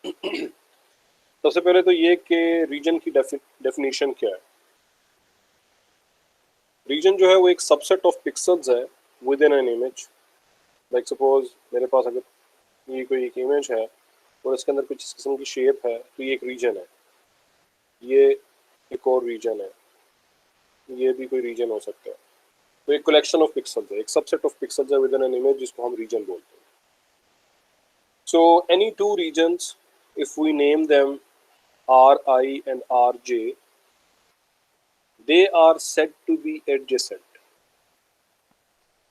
सबसे पहले तो ये कि रीजन की डेफिनेशन क्या है। रीजन जो है वो एक सबसेट ऑफ पिक्सल्स है with in an image. Like suppose मेरे पास अगर ये कोई एक इमेज है और इसके अंदर कुछ इस किस्म की शेप है तो ये एक रीजन है, ये एक और रीजन है, ये भी कोई रीजन हो सकता है। तो एक कलेक्शन ऑफ पिक्सल्स है, एक सबसेट ऑफ पिक्सल्स है विद इन एन इमेज जिसको हम रीजन बोलते हैं। So any two reasons if we name them Ri and Rj, they are said to be adjacent.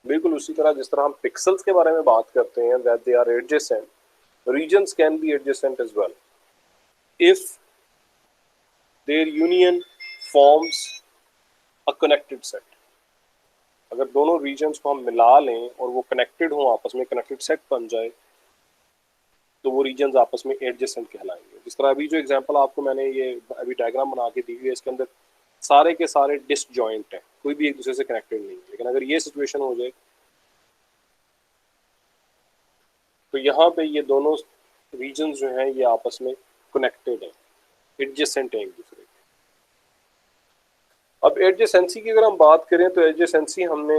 बिल्कुल उसी तरह जिस तरह हम पिक्सल्स के बारे में बात करते हैं that they are adjacent, regions can be adjacent as well if their union forms a connected set. अगर दोनों regions को हम मिला लें और वो connected हों, आपस में connected set बन जाए, तो वो regions आपस में adjacent कहलाएंगे। जिस तरह अभी जो एग्जांपल आपको मैंने ये अभी डायग्राम बना के दी हुई है, इसके अंदर सारे के सारे डिसजॉइंट हैं, कोई भी एक दूसरे से कनेक्टेड नहीं है। लेकिन अगर ये सिचुएशन हो जाए तो यहाँ पे ये दोनों रीजन्स जो हैं ये आपस में कनेक्टेड हैं, एडजेसेंट हैं एक दूसरे के। अब एडजेसेंसी की अगर हम बात करें तो एडजेसेंसी हमने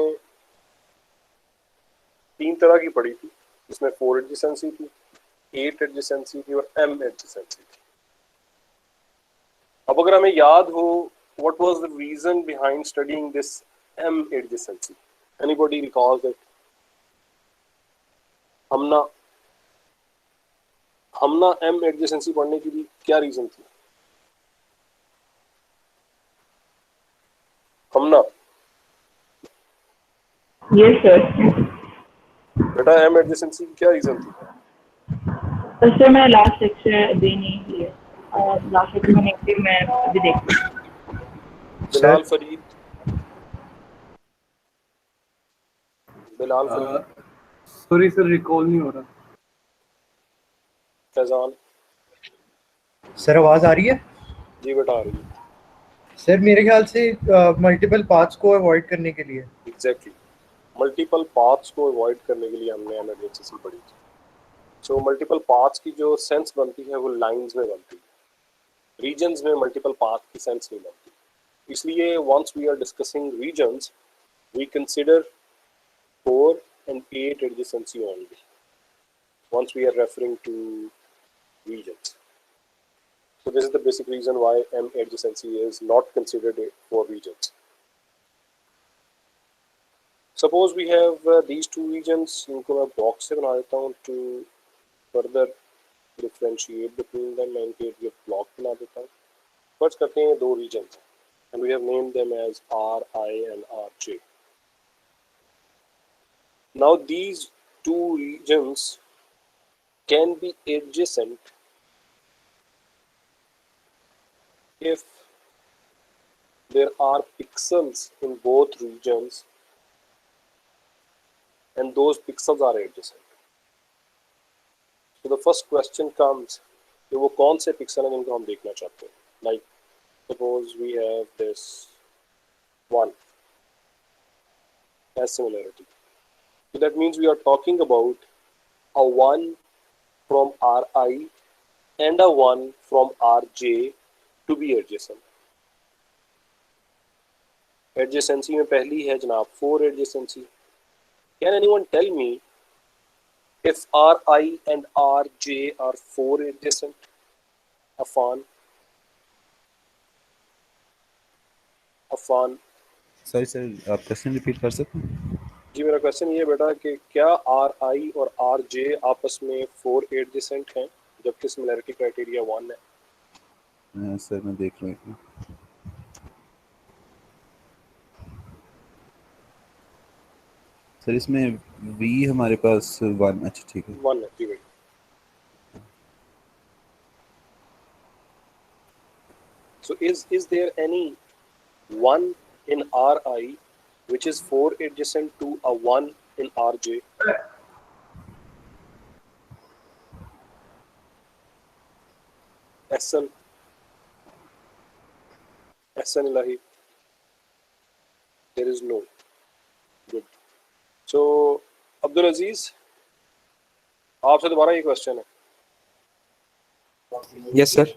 3 तरह की पढ़ी थी, जिसमें 4 एडजेसेंसी थी, 8 एडजेसेंसी थी और m एडजेसेंसी थी। अब अगर हमें याद हो what was the reason behind studying this m adjacency? Anybody recalls it? Hamna m adjacency पढ़ने के लिए क्या रीजन थी? हमना यस सर। बेटा m adjacency की क्या रीजन थी? सर मैं लास्ट लेक्चर अभी नहीं किया, लास्ट लेक्चर में मैं अभी देख लूँ। Bilal Farid, Bilal Farid, sorry sir recall नहीं हो रहा। फैजान, सर आवाज आ रही है? जी बेटा आ रही है। सर मेरे ख्याल से मल्टीपल पाथ्स को अवॉइड करने के लिए। एग्जैक्टली, मल्टीपल पाथ्स को अवॉइड करने के लिए हमने m adjacency पढ़ी थी। सो मल्टीपल पाथ्स की जो सेंस बनती है वो लाइंस में बनती है, रीजन्स में मल्टीपल पाथ की सेंस नहीं बनती। इसलिए once we are discussing regions we consider 4 and 8 adjacency only once we are referring to regions. So this is the basic reason why m adjacency is not considered for regions. Suppose we have these two regions, इनको मैं box से बना देता हूँ to further differentiate between them, मैं इनके लिए block बना देता हूँ। फर्स्ट करते हैं दो regions and we have named them as Ri and Rj. Now these two regions can be adjacent if there are pixels in both regions and those pixels are adjacent. So the first question comes कि वो कौन से pixel हैं जिनको हम देखना चाहते हैं। Like suppose we have this 1 as similarity. So that means we are talking about a 1 from Ri and a 1 from Rj to be adjacent. Adjacency में पहली है जनाब 4 adjacency. Can anyone tell me if Ri and Rj are 4 adjacent? Afan. Sorry sir, आप question repeat कर सकते हैं? जी मेरा question ये बेटा कि क्या Ri और Rj आपस में 4 एडजेसेंट हैं जबकि सिमिलरिटी क्राइटेरिया 1 है? सर मैं देख रहा हूँ। सर इसमें v हमारे पास 1, अच्छा ठीक है 1 है। जी भाई so is there any 1 in Ri which is 4 adjacent to a 1 in Rj? SN Ilahi, there is no. Good. So Abdul अजीज आपसे दोबारा ये क्वेश्चन है यस सर।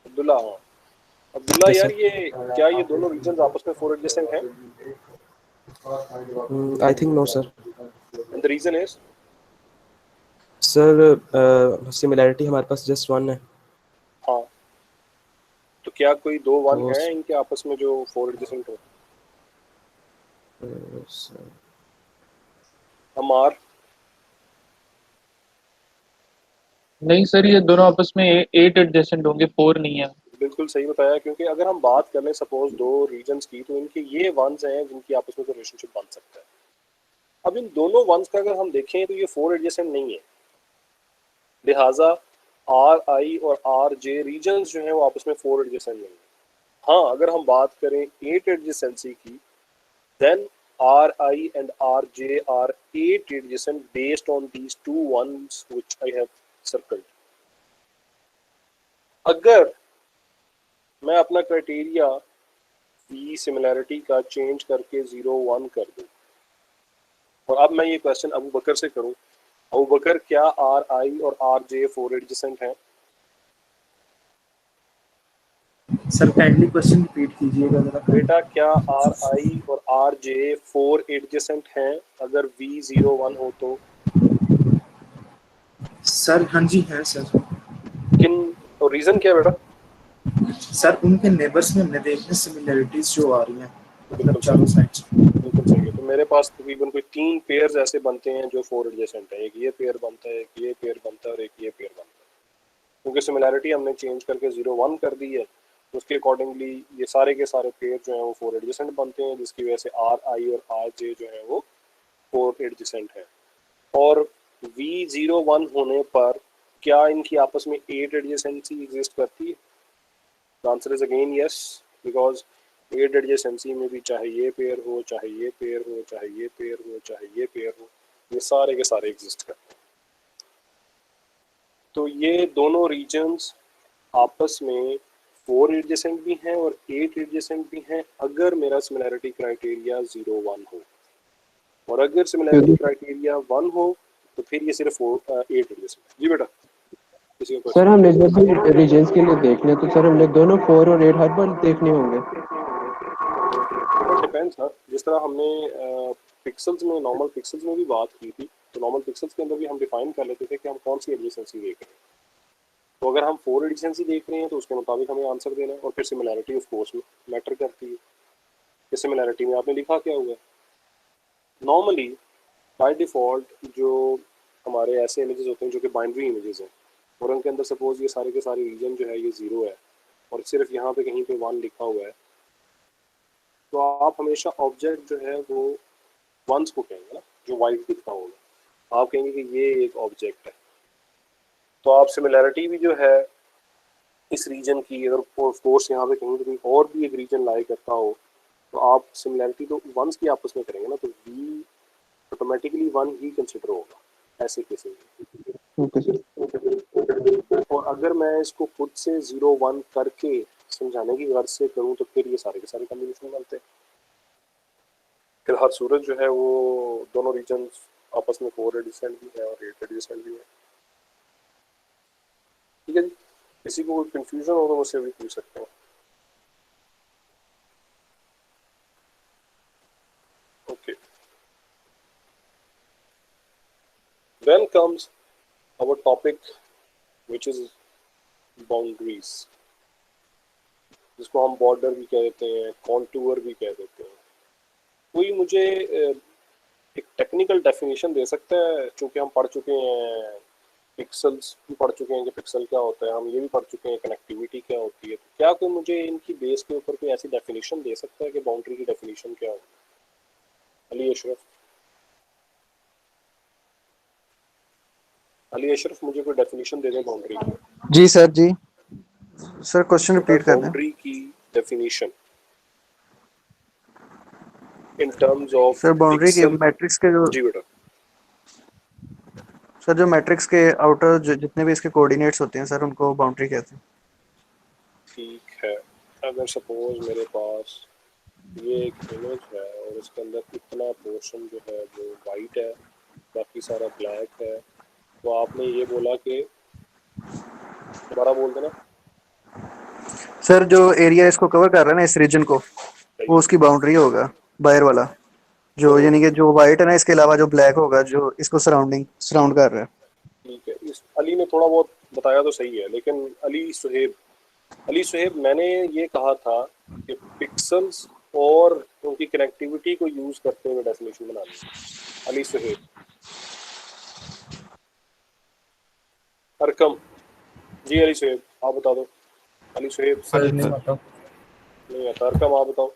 अब्दुल्ला, हाँ अब्दुल्ला Yes, यार, sir. ये क्या ये दोनों रीजन्स आपस में 4 एडजेसेंट हैं? I think no sir. And the reason is, sir similarity हमारे पास जस्ट वन है। हाँ तो क्या कोई दो वन तो हैं इनके आपस में जो 4 एडजेसेंट हो? सर अमार, नहीं सर, ये दोनों आपस में 8 एडजेसेंट होंगे, 4 नहीं है। बिल्कुल सही बताया, क्योंकि अगर हम बात कर लें सपोज दो रीजन्स की, तो इनके ये वंस हैं जिनकी आपस में रिलेशनशिप बन सकता है। अब इन दोनों वंस का अगर हम देखें तो ये 4 एडजेसेंट नहीं है, लिहाजा आर आई और आर जे रीजन्स जो हैं वो आपस में 4 एडजेसेंट नहीं है। हाँ अगर हम बात करें 8 एडजेसेंसी की, then Ri and Rj are 8 adjacent based on these two ones which I have circled. अगर मैं अपना क्राइटेरिया V सिमिलैरिटी का चेंज करके 0 1 कर दूं, और अब मैं ये क्वेश्चन अबू बकर से करूं, अबू बकर क्या Ri और Rj 4 एडजेसेंट हैं? सर काइंडली क्वेश्चन रिपीट कीजिएगा जरा। बेटा क्या Ri और Rj 4 एडजेसेंट हैं अगर V 0 1 हो तो? सर हाँ जी है सर। किन, और रीजन क्या है बेटा? सर उनके नेबर्स में हमने देखे सिमिलरिटीज जो आ रही हैं, मतलब बिल्कुल चारों साइड्स। बिल्कुल सही है। तो मेरे पास तकरीबन कोई 3 पेयर्स ऐसे बनते हैं जो 4 एडजेसेंट है। एक ये पेयर बनता है, एक ये पेयर बनता है और एक ये पेयर बनता है। क्योंकि सिमिलैरिटी हमने चेंज करके 0 1 कर दी है, उसके अकॉर्डिंगली ये सारे के सारे पेयर जो हैं वो 4 एडजेसेंट बनते हैं, जिसकी वजह से आर आई और आर जे जो है वो 4 एडजेसेंट है। और वी 0 1 होने पर क्या इनकी आपस में 8 एडजेसेंसी एग्जिस्ट करती है? The answer is again yes, because 8 adjacency में भी चाहे ये पेयर हो, चाहे ये पेयर हो, चाहे ये पेयर हो, चाहे ये पेयर हो, ये सारे के सारे एग्जिस्ट करते हैं। तो ये दोनों रीजन्स आपस में 4 एडजेसेंट भी हैं और 8 एडजेसेंट भी हैं अगर मेरा सिमिलैरिटी क्राइटेरिया 0 1 हो, और अगर सिमिलैरिटी क्राइटेरिया 1 हो तो फिर ये सिर्फ 8 एडजेसेंट। जी बेटा, किसी का सर हमने जब भी रीजन्स के लिए देखने तो सर हमने दोनों 4 और 8 हर बार देखने होंगे। डिपेंड्स ना, जिस तरह हमने पिक्सल्स में, नॉर्मल पिक्सल्स में भी बात की थी, तो नॉर्मल पिक्सल्स के अंदर भी हम डिफाइन कर लेते थे कि हम कौन सी एडजेसेंसी देख रहे हैं। तो अगर हम 4 एडजेसेंसी देख रहे हैं तो उसके मुताबिक हमें आंसर देना है, और फिर सिमिलैरिटी ऑफ कोर्स में मैटर करती है कि सिमिलैरिटी में आपने लिखा क्या हुआ है। नॉर्मली बाय डिफ़ॉल्ट जो हमारे ऐसे इमेजेस होते हैं जो कि बाइनरी इमेजेस हैं, और उनके अंदर सपोज ये सारे के सारे रीजन जो है ये 0 है और सिर्फ यहाँ पे कहीं पे 1 लिखा हुआ है, तो आप हमेशा ऑब्जेक्ट जो है वो वंस को कहेंगे ना, जो वाइट दिखता होगा आप कहेंगे कि ये एक ऑब्जेक्ट है। तो आप सिमिलैरिटी भी जो है इस रीजन की, अगर ऑफ कोर्स यहाँ पे कहीं भी और भी एक रीजन लाई करता हो, तो आप सिमिलैरिटी तो वंस की आपस में करेंगे ना, तो वी ऑटोमेटिकली 1 ही कंसिडर होगा ऐसे केस में। Okay sir. और अगर मैं इसको खुद से 0 1 करके समझाने की गर्ज से करूँ तो फिर ये सारे के सारे कॉम्बिनेशन बनते हैं। फिर हर सूरत जो है वो दोनों रीजन आपस में 4 एडजेसेंट भी है और 8 एडजेसेंट भी है। ठीक है जी, किसी को कोई कंफ्यूजन हो तो मुझसे भी पूछ सकते हैं। Okay, then comes our topic which is boundaries, जिसको हम बॉर्डर भी कह देते हैं, कॉन्टूर भी कह देते हैं। कोई मुझे एक टेक्निकल डेफिनेशन दे सकता है? चूँकि हम पढ़ चुके हैं पिक्सल्स भी पढ़ चुके हैं कि पिक्सल क्या होता है, हम ये भी पढ़ चुके हैं कनेक्टिविटी क्या होती है, तो क्या कोई मुझे इनकी बेस के ऊपर कोई ऐसी डेफिनेशन दे सकता है कि बाउंड्री की डेफिनेशन क्या हो? अली अशरफ मुझे कोई डेफिनेशन दे दे बाउंड्री की। जी सर जी, सर क्वेश्चन रिपीट कर दें। बाउंड्री की definition in terms of sir boundary के पिक्सल। मैट्रिक्स के जो, जी बेटा, सर जो मैट्रिक्स के आउटर जितने भी इसके कोऑर्डिनेट्स होते हैं सर, उनको बाउंड्री कहते हैं। ठीक है। अगर सपोज मेरे पास ये एक इमेज है और इसके अंदर इतना पोर्शन जो है वो वाइट है, बाकी सारा ब्लैक है, तो आपने ये बोला कि दोबारा बोल देना। सर जो एरिया इसको कवर कर रहा है ना, इस रीजन को, वो उसकी बाउंड्री होगा, बाहर वाला जो, यानी कि जो वाइट है ना, इसके अलावा जो ब्लैक होगा जो इसको सराउंड कर रहा है। ठीक है, इस अली ने थोड़ा बहुत बताया तो सही है, लेकिन अली सुहेब मैंने ये कहा था कि पिक्सल्स और उनकी कनेक्टिविटी को यूज करते हुए डेफिनेशन बनानी है। अली सुहेब, अरकम जी, अली सुहेब आप बता दो। अली सुहेब सर नहीं आता। नहीं आता। अरकम आप बताओ।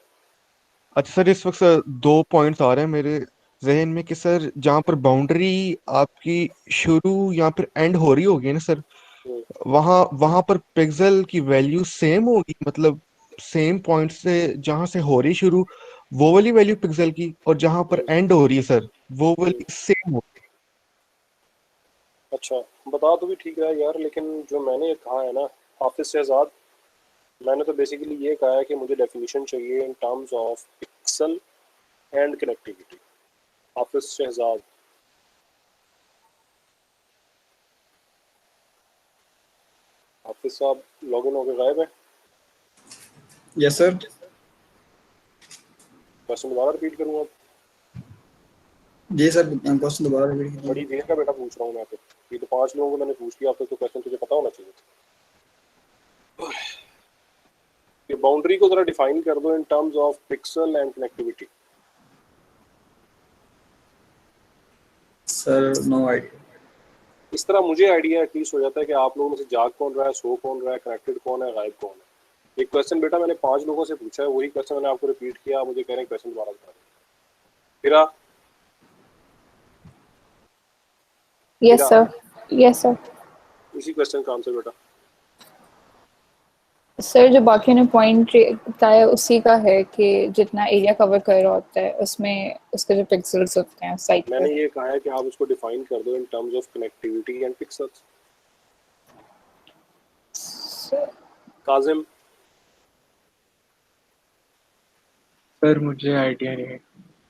अच्छा सर, इस वक्त दो पॉइंट्स आ रहे हैं मेरे जहन में कि सर जहाँ पर बाउंड्री आपकी शुरू या फिर एंड हो रही होगी ना सर, वहाँ वहाँ पर पिक्सल की वैल्यू सेम होगी, मतलब सेम पॉइंट से जहाँ से हो रही शुरू वो वाली वैल्यू पिक्सल की, और जहाँ पर एंड हो रही है सर वो वाली सेम होगी। अच्छा, बता तो भी ठीक है यार, लेकिन जो मैंने कहा है ना हाफिज शहजाद, मैंने तो बेसिकली ये कहा है कि मुझे डेफिनेशन चाहिए in terms of pixel and connectivity. Hafiz Shahzad, Hafiz साहब लॉगिन होकर गायब है। Yes sir. क्वेश्चन दोबारा रिपीट करूँगा। जी सर, क्वेश्चन दोबारा रिपीट कीजिए। बड़ी देर का बेटा पूछ रहा हूँ मैं, ये तो 5 लोगों को मैंने पूछ लिया, आपको तो क्वेश्चन तुझे पता होना चाहिए था। ये बाउंड्री को जरा डिफाइन कर दो in terms of pixel and connectivity. Sir no idea. इस तरह मुझे आइडिया एटलीस्ट हो जाता है कि आप लोगों में से जाग कौन रहा है, सो कौन रहा है, कनेक्टेड कौन है, गायब कौन है। एक क्वेश्चन बेटा मैंने 5 लोगों से पूछा है, वही क्वेश्चन मैंने आपको रिपीट किया, मुझे कह रहे हैं क्वेश्चन दोबारा बता दें। फिर यस सर, यस सर। इसी क्वेश्चन का आंसर बेटा। सर जो बाकी ने पॉइंट बताया उसी का है कि जितना एरिया कवर कर रहा होता है उसमें उसके जो पिक्सल्स होते हैं साइड मैंने पे। ये कहा है कि आप उसको डिफाइन कर दो in terms of connectivity and pixels. Kazim, sir मुझे आइडिया नहीं है।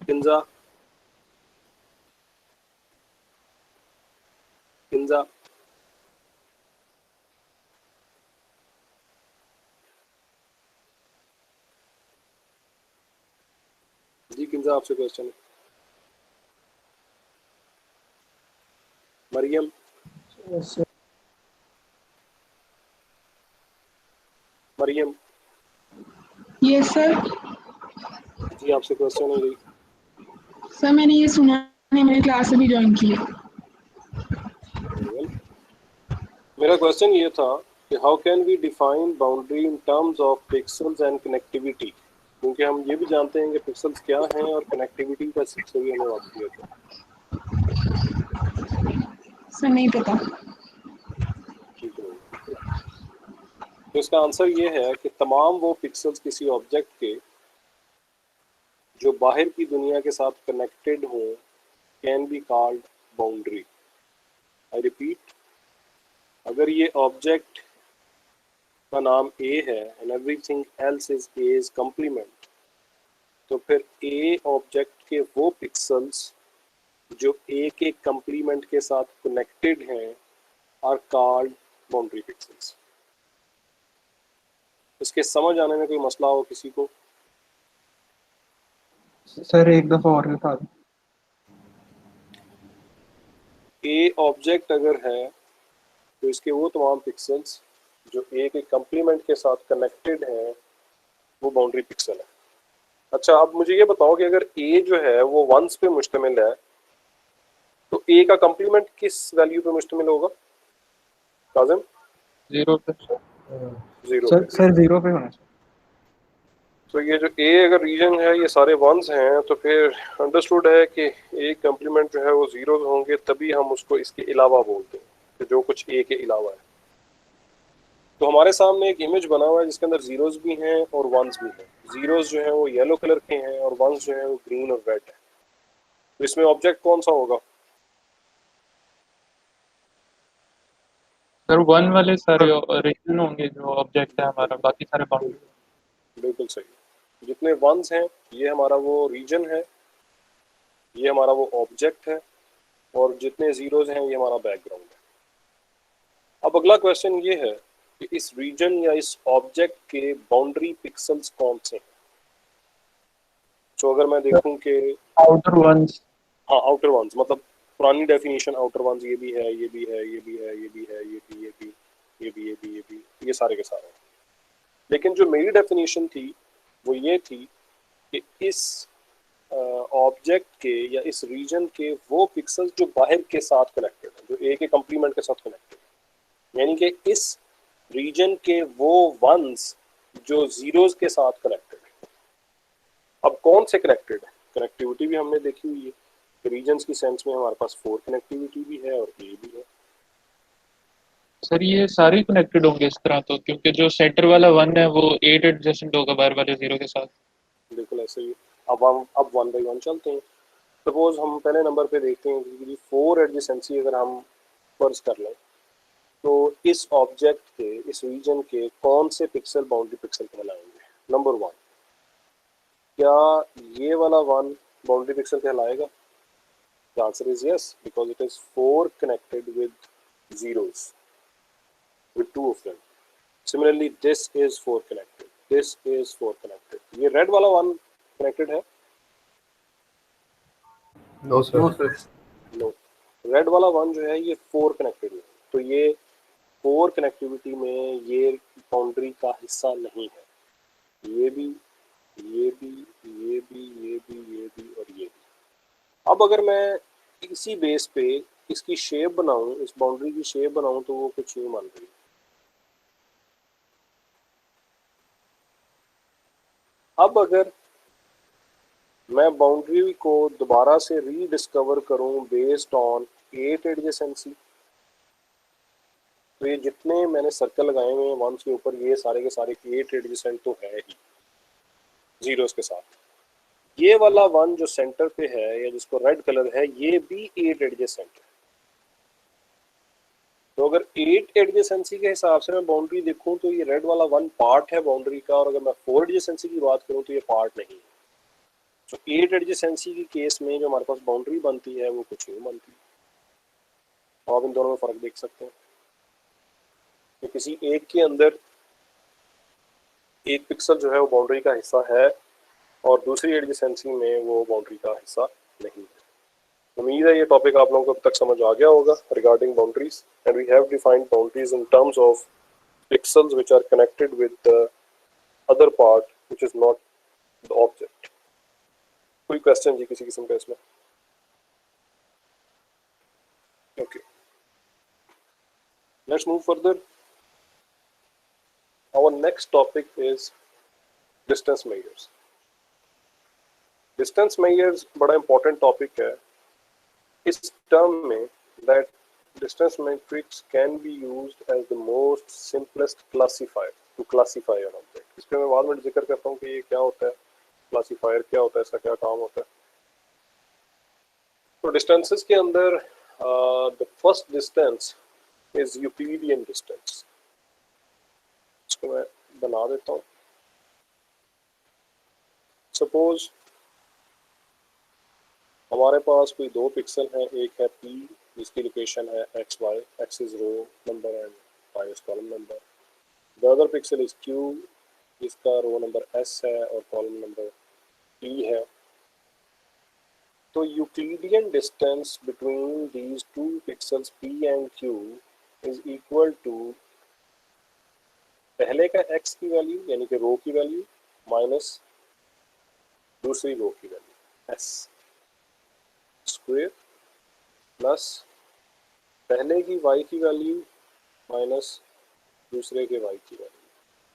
किंजा, किंजा, जी किंजा आपसे क्वेश्चन है। Maryam, Maryam yes sir. जी आपसे क्वेश्चन है। जी सर मैंने ये सुना नहीं, मैंने क्लास अभी ज्वाइन की है। मेरा क्वेश्चन ये था कि how can we define boundary in terms of pixels and connectivity, क्योंकि हम ये भी जानते हैं कि पिक्सल्स क्या हैं और कनेक्टिविटी का शिक्षा भी हमें वाकई है। सर नहीं पता। ठीक है, तो इसका आंसर ये है कि तमाम वो पिक्सल्स किसी ऑब्जेक्ट के जो बाहर की दुनिया के साथ कनेक्टेड हों can be called boundary. I repeat, अगर ये ऑब्जेक्ट का नाम ए है and everything else is a is complement, तो फिर ए ऑब्जेक्ट के वो पिक्सल्स जो ए के कम्प्लीमेंट के साथ कनेक्टेड हैं आर कॉल्ड बाउंड्री पिक्सल्स। इसके समझ आने में कोई मसला हो किसी को? सर एक दफा और बता दो। ए ऑब्जेक्ट अगर है तो इसके वो तमाम पिक्सल्स जो ए के कम्प्लीमेंट के साथ कनेक्टेड हैं वो बाउंड्री पिक्सल है। अच्छा, अब मुझे ये बताओ कि अगर ए जो है वो वंस पे मुश्तमिल है तो ए का कम्प्लीमेंट किस वैल्यू पे मुश्तमिल होगा? काजिम? 0 पे। 0 सर पे। सर 0 पे होना चाहिए। तो ये जो ए अगर रीजन है ये सारे वंस हैं, तो फिर अंडरस्टूड है कि ए कम्प्लीमेंट जो है वो 0 होंगे, तभी हम उसको इसके अलावा बोलते हैं कि जो कुछ ए के अलावा है। तो हमारे सामने एक इमेज बना हुआ है जिसके अंदर जीरोस भी हैं और वंस भी हैं। जीरोस जो हैं वो येलो कलर के हैं और वंस जो हैं वो ग्रीन और रेड है। तो इसमें ऑब्जेक्ट कौन सा होगा? सर 1 वाले सारे रीजन होंगे जो ऑब्जेक्ट है हमारा, बाकी सारे बाउंड्री। बिल्कुल सही। जितने वंस हैं ये हमारा वो रीजन है, ये हमारा वो ऑब्जेक्ट है, और जितने जीरोस हैं ये हमारा बैकग्राउंड है। अब अगला क्वेश्चन ये है कि इस रीजन या इस ऑब्जेक्ट के बाउंड्री पिक्सल्स कौन से हैं। तो अगर मैं देखूं कि आउटर वंस, हाँ आउटर वंस मतलब पुरानी डेफिनेशन आउटर वंस ये भी है, ये भी है, ये भी है, ये भी है, ये भी, ये भी, ये भी, ये भी, ये भी, ये सारे के सारे। लेकिन जो मेरी डेफिनेशन थी वो ये थी कि इस ऑब्जेक्ट के या इस रीजन के वो पिक्सल्स जो बाहर के साथ कनेक्टेड है, जो ए के कंप्लीमेंट के साथ कनेक्टेड है, यानी कि इस रीजन के वो वंस जो जीरोस के साथ कनेक्टेड है। अब कौन से कनेक्टेड है, कनेक्टिविटी भी हमने देखी हुई है, रीजन्स की सेंस में हमारे पास 4 कनेक्टिविटी भी है और ए भी है। सर ये सारे कनेक्टेड होंगे इस तरह तो, क्योंकि जो सेंटर वाला 1 है वो 8 एडजेसेंट होगा बाहर वाले 0 के साथ। बिल्कुल ऐसे ही। अब हम 1 बाई 1 चलते हैं। सपोज हम पहले नंबर पे देखते हैं कि 4 एडजेसेंसी अगर हम फर्ज कर लें तो इस ऑब्जेक्ट के, इस रीजन के कौन से पिक्सल बाउंड्री पिक्सल कहलाएंगे। नंबर 1, क्या ये वाला 1 बाउंड्री पिक्सल कहलाएगा? The answer is yes, because it is 4 connected with zeros, with 2 of them. Similarly, this is 4 connected. This is 4 connected. ये red वाला 1 connected है? No sir. No. Red वाला 1 जो है ये 4 connected है। तो ये 4 connectivity में ये बाउंड्री का हिस्सा नहीं है। ये भी, ये भी, ये भी, ये भी, ये भी और ये भी। अब अगर मैं इसी बेस पे इसकी शेप बनाऊं, इस बाउंड्री की शेप बनाऊं, तो वो कुछ यूं मान रही है। अब अगर मैं बाउंड्री को दोबारा से रीडिस्कवर करूं बेस्ड ऑन 8 एडजेसेंसी, तो ये जितने मैंने सर्कल लगाए हुए हैं वंस के ऊपर, ये सारे के सारे 8 एडजेसेंट तो है ही जीरोस के साथ। ये वाला 1 जो सेंटर पे है या जिसको रेड कलर है, ये भी 8 एडजेसेंट है। तो अगर 8 एडजेसेंसी के हिसाब से मैं बाउंड्री देखूं तो ये रेड वाला 1 पार्ट है बाउंड्री का, और अगर मैं 4 एडजेसेंसी की बात करूं तो ये पार्ट नहीं है। तो 8 एडजेसेंसी की केस में जो हमारे पास बाउंड्री बनती है वो कुछ नहीं बनती। आप इन दोनों में फर्क देख सकते हैं कि किसी एक के अंदर एक पिक्सल जो है वो बाउंड्री का हिस्सा है और दूसरी एडजेसेंसी में वो बाउंड्री का हिस्सा नहीं है। उम्मीद है ये टॉपिक आप लोगों को अब तक समझ आ गया होगा regarding boundaries, and we have defined boundaries in terms of pixels which are connected with the other part which is not the object. कोई क्वेश्चन जी किसी किस्म का इसमें? Okay, let's move further. Our next topic is distance measures. Distance measures बड़ा important topic है। इस term में that distance metrics can be used as the most simplest classifier to classify an object. इस पे मैं बाद में जिक्र करता हूँ कि ये क्या होता है, classifier क्या होता है, इसका क्या काम होता है। तो distances के अंदर the first distance is Euclidean distance. इसको मैं बना देता हूँ। सपोज हमारे पास कोई 2 पिक्सल हैं, एक है P जिसकी लोकेशन है XY, X is row number and Y is column number. The other pixel is Q जिसका रो नंबर S है और कॉलम नंबर P है। तो Euclidean distance between these 2 pixels P and Q is equal to पहले का x की value यानी कि रो की वैल्यू माइनस दूसरी रो की वैल्यू s स्क्वायर प्लस पहले की y की वैल्यू माइनस दूसरे के y की वैल्यू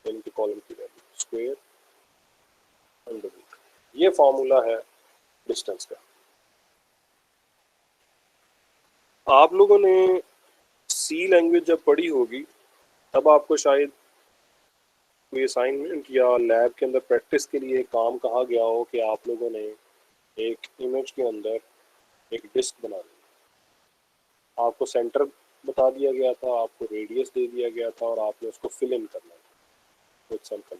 यानी कि कॉलम की वैल्यू स्क्वायर अंडर रूट। ये फॉर्मूला है डिस्टेंस का। आप लोगों ने सी लैंग्वेज जब पढ़ी होगी तब आपको शायद कोई असाइनमेंट या लैब के अंदर प्रैक्टिस के लिए काम कहा गया हो कि आप लोगों ने एक इमेज के अंदर एक डिस्क बना दी, आपको सेंटर बता दिया गया था, आपको रेडियस दे दिया गया था और आपने उसको फिल इन करना था विद सम कलर।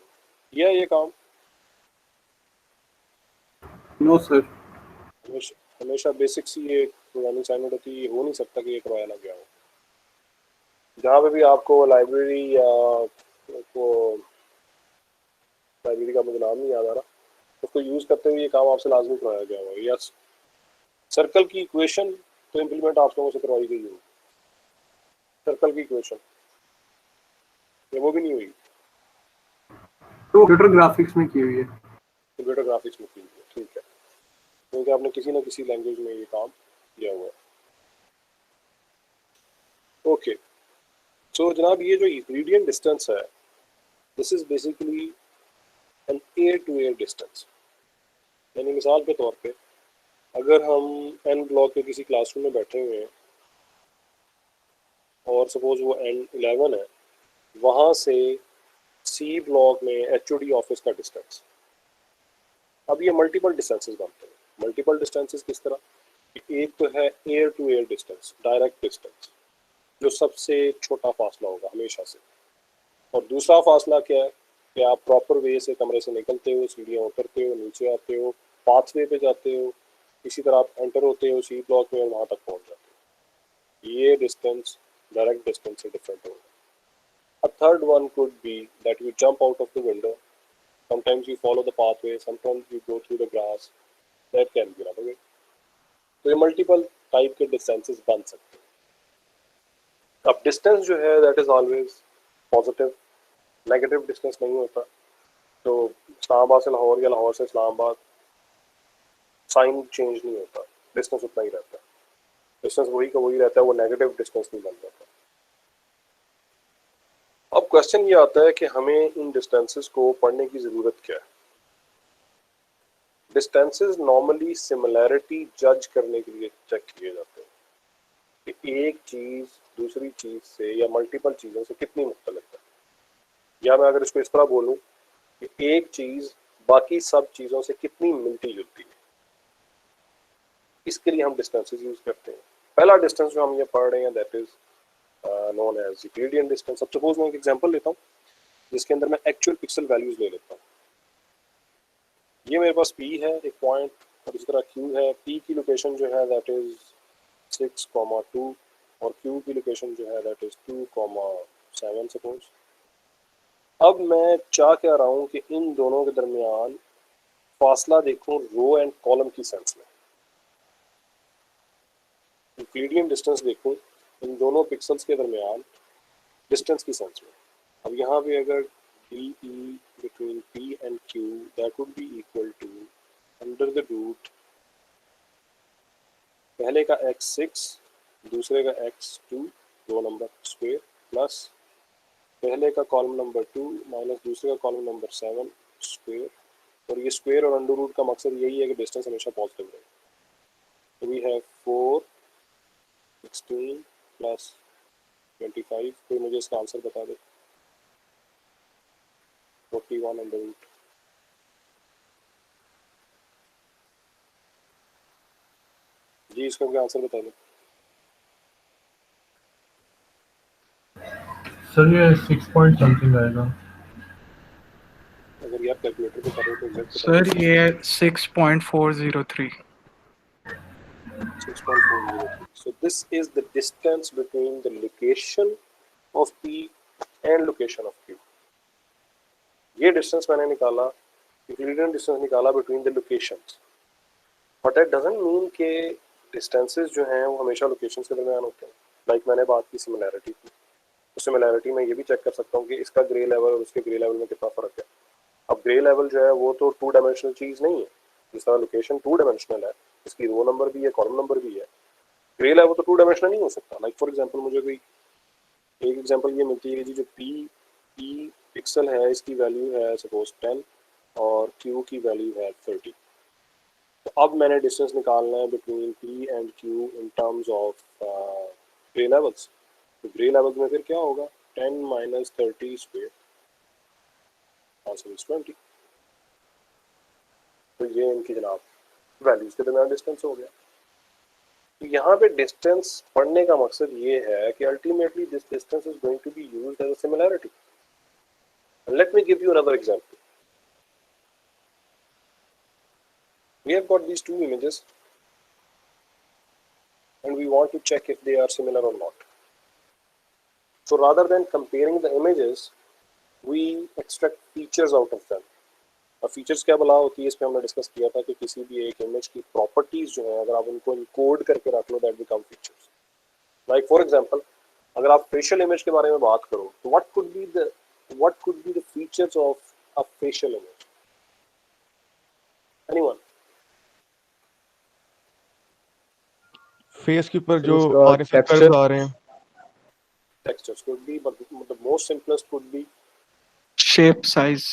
किया ये काम? No sir. हमेशा बेसिक सी ये प्रोग्रामिंग असाइनमेंट होती है, ये हो नहीं सकता कि ये करवाया ना गया हो। जहाँ पे भी आपको लाइब्रेरी या को लाइब्रेरी का मुझे नाम नहीं याद आ रहा, उसको यूज़ करते हुए ये काम आपसे लाजमी करवाया गया हुआ है। यस, सर्कल की इक्वेशन तो इम्प्लीमेंट आप लोगों से करवाई गई होगी, सर्कल की इक्वेशन ये वो भी नहीं हुई, तो कंप्यूटर ग्राफिक्स में की हुई है। कंप्यूटर ग्राफिक्स में की हुई है, ठीक है, क्योंकि आपने किसी ना किसी लैंग्वेज में ये काम किया हुआ है। ओके, सो जनाब ये जो यूक्लिडियन डिस्टेंस है, this is basically an air to air distance. यानी मिसाल के तौर पे अगर हम एन ब्लॉक के किसी क्लासरूम में बैठे हुए हैं और सपोज वो N11 है, वहाँ से सी ब्लॉक में HOD ऑफिस का डिस्टेंस, अब ये मल्टीपल डिस्टेंसेस बनते हैं। मल्टीपल डिस्टेंसेस किस तरह, एक तो है air to air distance, direct distance, जो सबसे छोटा फासला होगा हमेशा से, और दूसरा फासला क्या है कि आप प्रॉपर वे से कमरे से निकलते हो, सीढ़ियाँ उतरते हो, नीचे आते हो, पाथवे पे जाते हो, इसी तरह आप एंटर होते हो सी ब्लॉक में और वहाँ तक पहुँच जाते हो। ये डिस्टेंस डायरेक्ट डिस्टेंस से डिफरेंट होगा। A third one could be that you jump out of the window. Sometimes you follow the pathway, sometimes you go through the grass. That can be another way. तो ये multiple type के distances बन सकते हैं। अब distance जो है that is always positive, negative distance नहीं होता। तो इस्लामाबाद से लाहौर या लाहौर से इस्लामाबाद साइन चेंज नहीं होता, डिस्टेंस उतना ही रहता है, डिस्टेंस वही का वही रहता है, वो नेगेटिव डिस्टेंस नहीं बन जाता। अब क्वेश्चन ये आता है कि हमें इन डिस्टेंसेस को पढ़ने की ज़रूरत क्या है। डिस्टेंसेस नॉर्मली सिमिलैरिटी जज करने के लिए चेक किए जाते हैं कि एक चीज़ दूसरी चीज़ से या मल्टीपल चीज़ों से कितनी मुख्तलिफ है, या मैं अगर इसको इस तरह बोलूँ कि एक चीज़ बाकी सब चीज़ों से कितनी मिलती जुलती है, इसके लिए हम डिस्टेंसेस यूज़ करते हैं। पहला डिस्टेंस जो हम ये पढ़ रहे हैं that is known as Euclidean distance. अब सपोज मैं एक एग्जांपल लेता हूँ जिसके अंदर मैं एक्चुअल पिक्सल वैल्यूज ले लेता हूँ। ये मेरे पास P है एक पॉइंट, और इसी तरह Q है। P की लोकेशन जो है दैट इज 6,2 और Q की लोकेशन जो है दैट इज 2,7 सपोज। अब मैं चाह क्या रहा हूँ कि इन दोनों के दरमियान फासला देखूँ रो एंड कॉलम की सेंस में, यूक्लिडियन डिस्टेंस देखूँ इन दोनों पिक्सल्स के दरमियान डिस्टेंस की सेंस में। अब यहाँ पे अगर DE between P and Q that would be equal to under the root पहले का x6 दूसरे का x2 दो नंबर स्क्वायर प्लस पहले का कॉलम नंबर 2 माइनस दूसरे का कॉलम नंबर 7 स्क्वायर, और ये स्क्वायर और अंडर रूट का मकसद यही है कि डिस्टेंस हमेशा पॉजिटिव रहे। तो वी हैव 4 16 प्लस 25, कोई मुझे इसका आंसर बता दे। 41 अंडर रूट। जी इसका क्या आंसर बता दो। सर ये 6 पॉइंट समथिंग आएगा। अगर ये आप कैलकुलेटर पे करो तो एग्जैक्ट सर ये 6.403। 6.403। So this is the distance between the location of P and location of Q. ये डिस्टेंस मैंने निकाला, यूक्लिडियन डिस्टेंस निकाला between the locations, but that doesn't mean कि डिस्टेंसेस जो हैं वो हमेशा लोकेशंस के दरमियान होते हैं। लाइक मैंने बात की सिमिलैरिटी की, तो सिमिलैरिटी में ये भी चेक कर सकता हूँ कि इसका ग्रे लेवल और उसके ग्रे लेवल में कितना फ़र्क है। अब ग्रे लेवल जो है वो तो 2 डायमेंशनल चीज़ नहीं है, जिस तरह लोकेशन 2 डायमेंशनल है, इसकी रो नंबर भी है, कॉलम नंबर भी है। ग्रे लेवल तो 2 डायमेंशनल नहीं हो सकता। लाइक फॉर एग्जांपल मुझे कोई एक एग्जांपल ये मिलती है कि जो P पिक्सल है इसकी वैल्यू है सपोज 10 और Q की वैल्यू है 30। तो अब मैंने डिस्टेंस निकालना है between P and Q in terms of grey levels. तो ग्रे लेवल्स में फिर क्या होगा, 10 माइनस 30 स्क्वायर, आंसर इज 20। तो ये इनकी जनाब वैल्यूज के दरमियान डिस्टेंस हो गया। तो यहाँ पे डिस्टेंस पढ़ने का मकसद ये है कि ultimately this distance is going to be used as a similarity. Let me give you another example. We have got these two images and we want to check if they are similar or not. So rather than comparing the images, we extract features out of them. और features क्या बला होती है, इस पे हमने discuss किया था कि किसी भी एक इमेज की प्रॉपर्टीज जो है अगर आप उनको इनकोड करके रख लो, that become features. Like for example, अगर आप फेशियल इमेज के बारे में बात करो तो what could be the features of a facial image? Anyone? Face के ऊपर जो उसका आर्टिफिशियल कर्व्स आ रहे हैं. Textures could be, but the most simplest could be shape, size.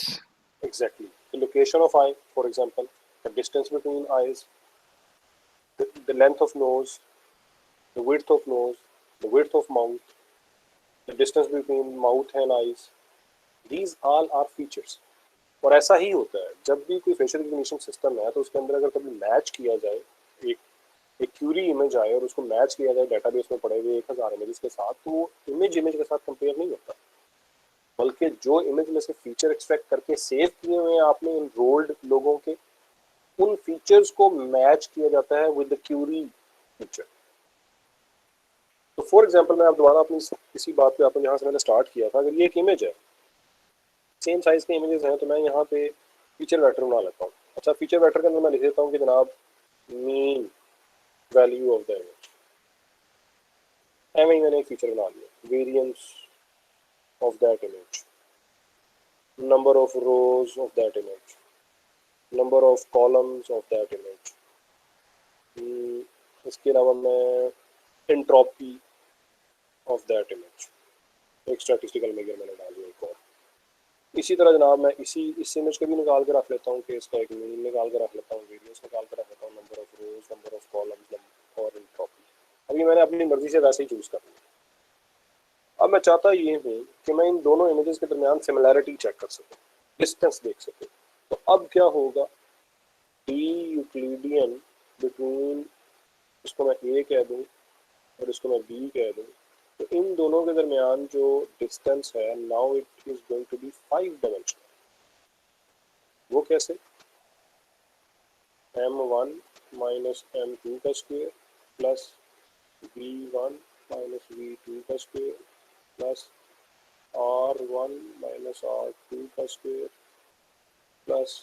exactly the location of eye, for example, the distance between eyes, the length of nose, the width of nose, the width of mouth, the distance between mouth and eyes. These all are features. और ऐसा ही होता है जब भी कोई facial recognition system है तो उसके अंदर अगर कभी मैच किया जाए, एक क्यूरी इमेज आए और उसको मैच किया जाए डेटाबेस में पड़े हुए 1000 इमेजेस के साथ, तो वो इमेज के साथ कंपेयर नहीं होता, बल्कि जो इमेज में से फीचर एक्सट्रैक्ट करके सेव किए हुए हैं आपने इनरोल्ड लोगों के, उन फीचर्स को मैच किया जाता है विद द क्यूरी फीचर. तो फॉर एग्जांपल मैं आप दोबारा अपनी इसी बात पे आपने जहाँ से मैंने स्टार्ट किया था, अगर ये एक इमेज है, सेम साइज के इमेजेस हैं, तो मैं यहाँ पे फीचर वेक्टर बना लेता हूँ. अच्छा, फीचर वेक्टर के अंदर मैं लिख देता हूँ कि जनाब mean value of the image, M मैंने एक फीचर बना लिया, variance of that image, number of rows of that image, number of columns of that image. इसके अलावा मैं entropy of that image, एक statistical measure मैंने डाल दिया एक और. इसी तरह जनाब मैं इस इमेज को भी निकाल के रख लेता हूँ कि इसका एक मीन निकाल के रख लेता हूँ, वेरियंस निकाल के रख लेता हूँ, number of rose, number of columns और एंट्रोपी. अभी मैंने अपनी मर्जी से वैसे ही चूज कर लिया. अब मैं चाहता ये हूँ कि मैं इन दोनों इमेजेस के दरमियान सिमिलैरिटी चेक कर सकूँ, डिस्टेंस देख सकूँ. तो अब क्या होगा, डी यूक्लिडियन बिटवीन, इसको मैं ए कह दूँ और इसको मैं बी कह दूँ, तो इन दोनों के दरमियान जो डिस्टेंस है, now it is going to be 5 dimensional. वो कैसे? m1 माइनस m2 का square plus v1 minus v2 का square plus r1 minus r2 का स्क्वायर प्लस